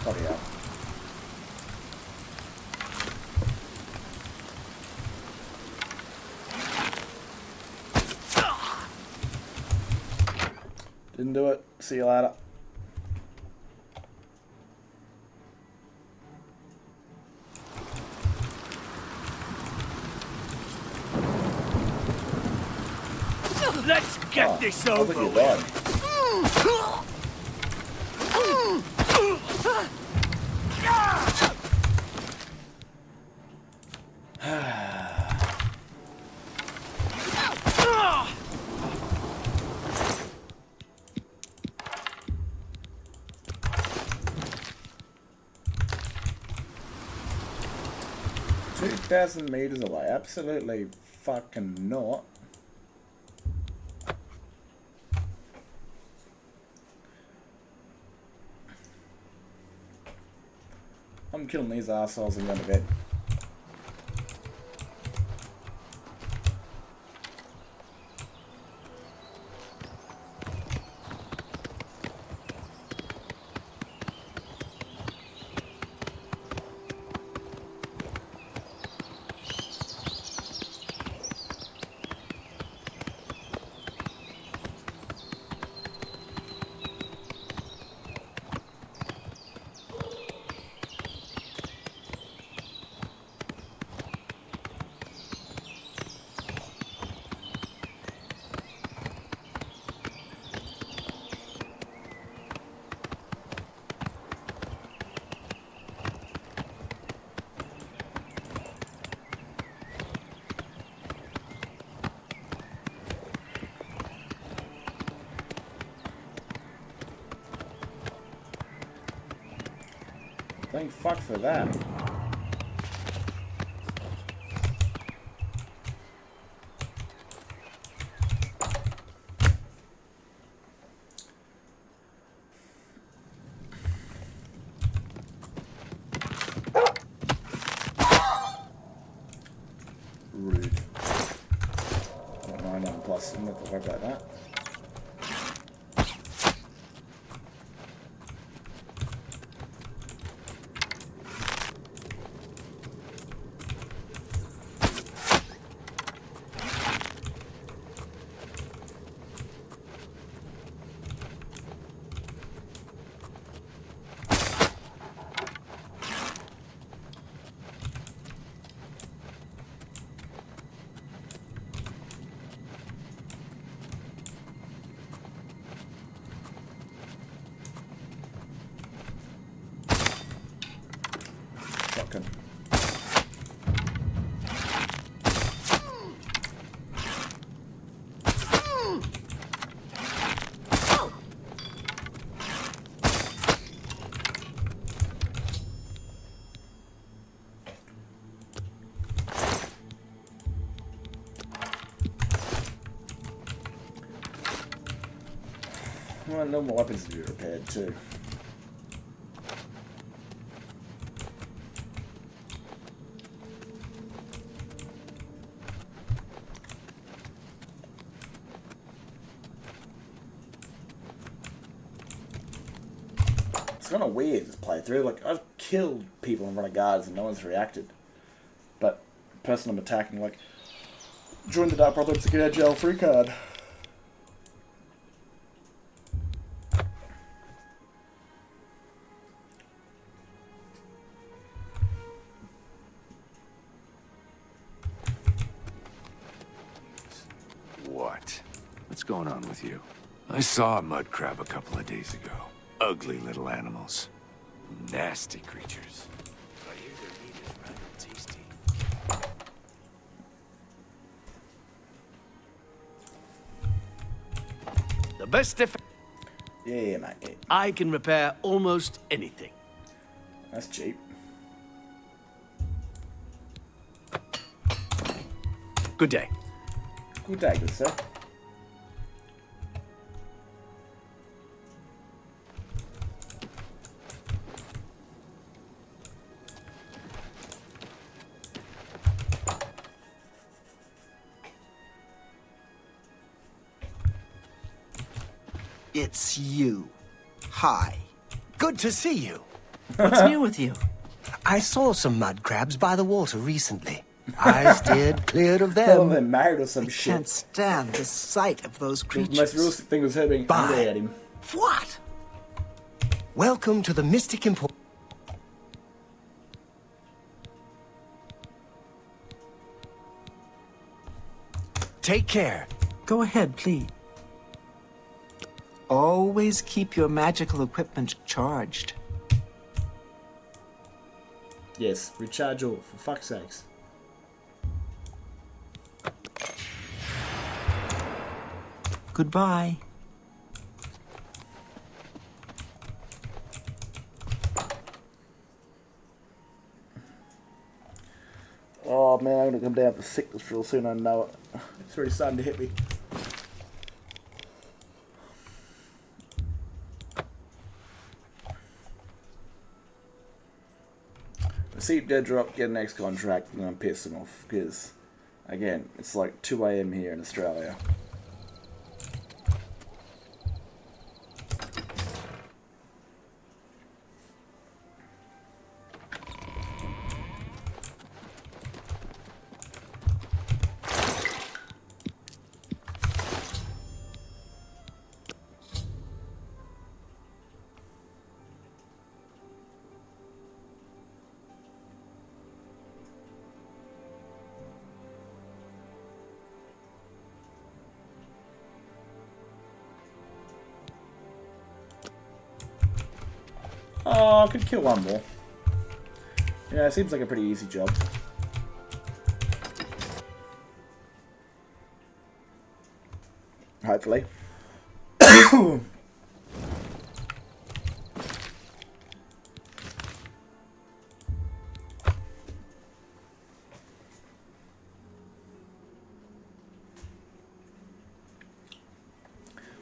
Bloody hell. Didn't do it. See you later. Let's get this over with. Died. $2,000 meters away. Absolutely fucking not. I'm killing these assholes and going to bed. Thank fuck for that. Rude. I don't know, 9 plus. I'm not to worry about that. Fucking. Well, no more weapons to be repaired too. It's kind of weird this playthrough. Like, I've killed people in front of guards and no one's reacted. But the person I'm attacking, like, join the Dark Brotherhood to get a jail free card. What? What's going on with you? I saw a mud crab a couple of days ago. Ugly little animals. Nasty creatures. I hear their meat is rather tasty. The best defense. Yeah, mate. Yeah. I can repair almost anything. That's cheap. Good day. Good day, good sir. It's you. Hi. Good to see you. What's new with you? I saw some mud crabs by the water recently. I steered clear of Well, them. they're married or some I shit. can't stand the sight of those The creatures. most realistic thing was her being angry at him. What? Welcome to the Mystic Emporium. Take care. Go ahead, please. Always keep your magical equipment charged. Yes, recharge all, for fuck's sakes. Goodbye. Oh man, I'm gonna come down for sickness real soon, I know it. It's already starting to hit me. See Dead Drop, get an X contract, and I'm pissing off, because, again, it's like 2 AM here in Australia. Oh, I could kill one more. Yeah, it seems like a pretty easy job. Hopefully.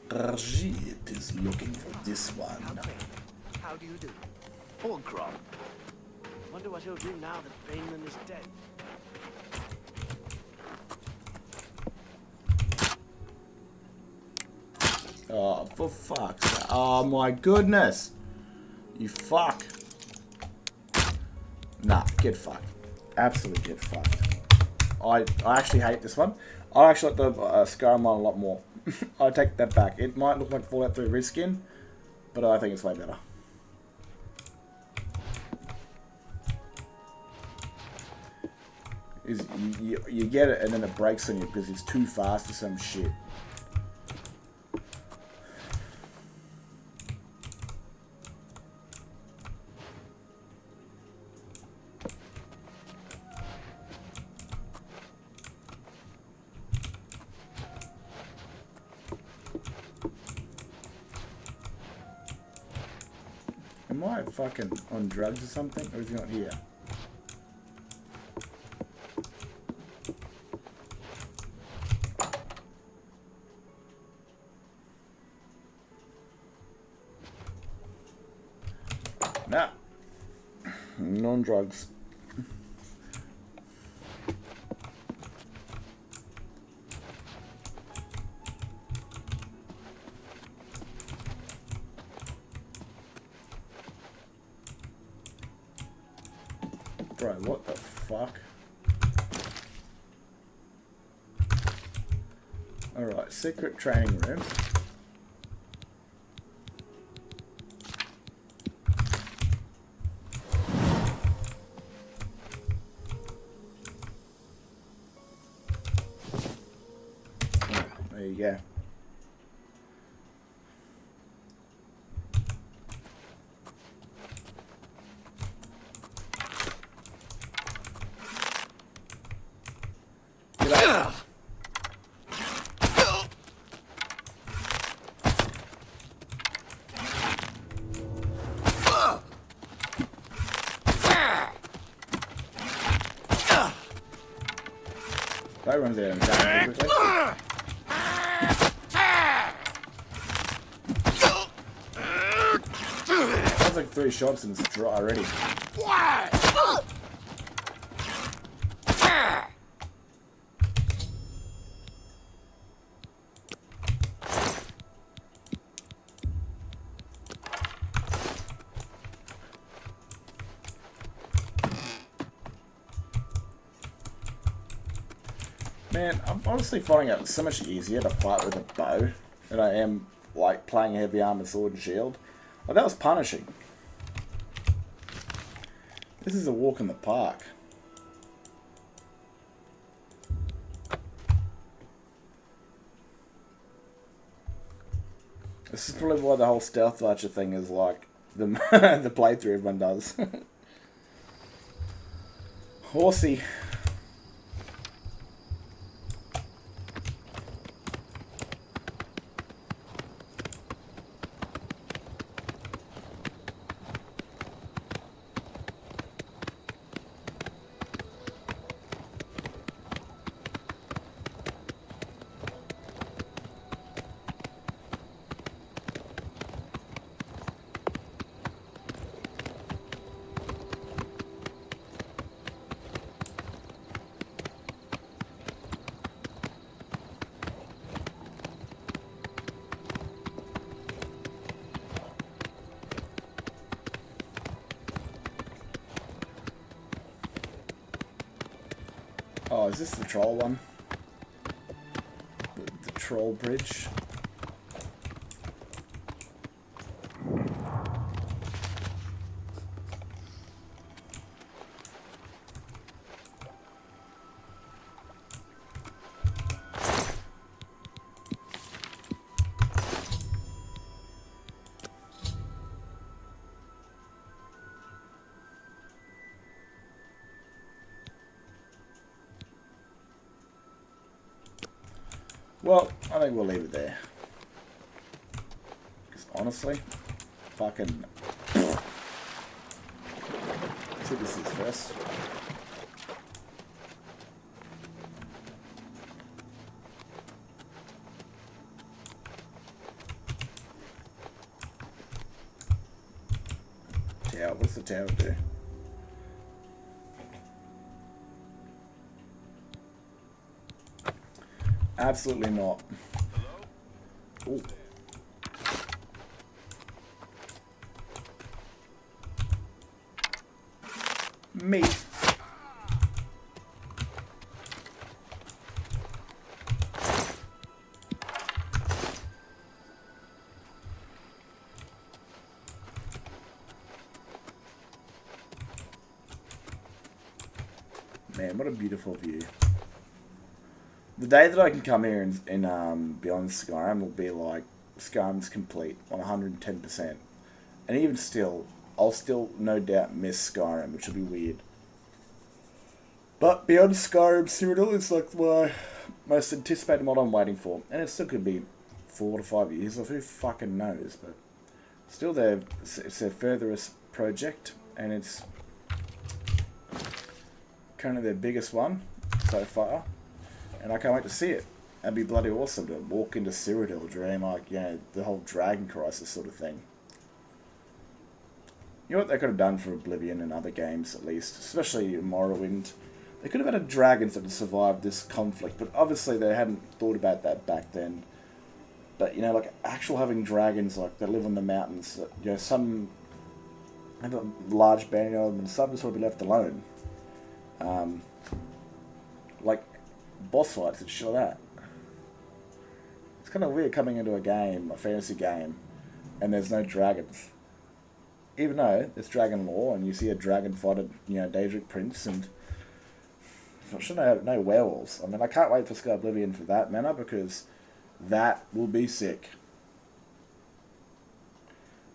Rajit is looking for this one. How do you do? Poor Grog. Wonder what he'll do now that Bainman is dead. Oh, for fuck's sake. Oh my goodness. You fuck. Nah, get fucked. Absolutely get fucked. I actually hate this one. I actually like the Skyrim one a lot more. I take that back. It might look like Fallout 3 reskin, but I think it's way better. Is you get it and then it breaks on you because it's too fast or some shit. Am I fucking on drugs or something? Or is he not here? Nah. Non-drugs. Bro, what the fuck? Alright, secret training room. There you go. That runs out of time quickly. That's like 3 shots and it's dry already. Man, I'm honestly finding it so much easier to fight with a bow than I am like playing a heavy armor, sword and shield. Like, that was punishing. This is a walk in the park. This is probably why the whole stealth archer thing is like the the playthrough everyone does. Horsey. Oh, is this the troll one? The troll bridge? Well, I think we'll leave it there. Because honestly, fucking... Let's see what this is first. Tower, what's the tower do? Absolutely not. Ooh. Me. Man, what a beautiful view. The day that I can come here and Beyond Skyrim will be like Skyrim's complete on 110%. And even still, I'll still no doubt miss Skyrim, which will be weird. But Beyond Skyrim Cyrodiil is like my most anticipated mod I'm waiting for. And it still could be 4 to 5 years, or who fucking knows, but Still, it's their furthest project, and it's kind of their biggest one so far. And I can't wait to see it. That'd be bloody awesome to walk into Cyrodiil during, like, you know, the whole Dragon Crisis sort of thing. You know what they could have done for Oblivion and other games, at least, especially Morrowind? They could have had dragons that had survived this conflict, but obviously they hadn't thought about that back then. But, you know, like, actual having dragons, like, that live on the mountains, that, you know, some have a large band of them, and some just want to be left alone. Like, boss fights and shit like that. It's kind of weird coming into a game, a fantasy game, and there's no dragons. Even though there's dragon lore, and you see a dragon fight a, you know, Daedric prince, and no werewolves. I mean, I can't wait for Sky Oblivion for that manner, because that will be sick.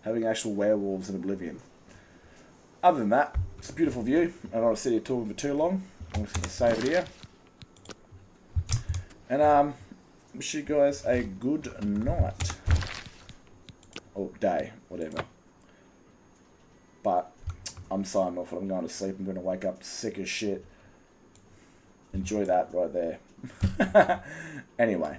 Having actual werewolves in Oblivion. Other than that, it's a beautiful view. I don't want to sit here talking for too long. I'm just going to save it here. And wish you guys a good night. Or day, whatever. But I'm signing off. I'm going to sleep. I'm going to wake up sick as shit. Enjoy that right there. Anyway.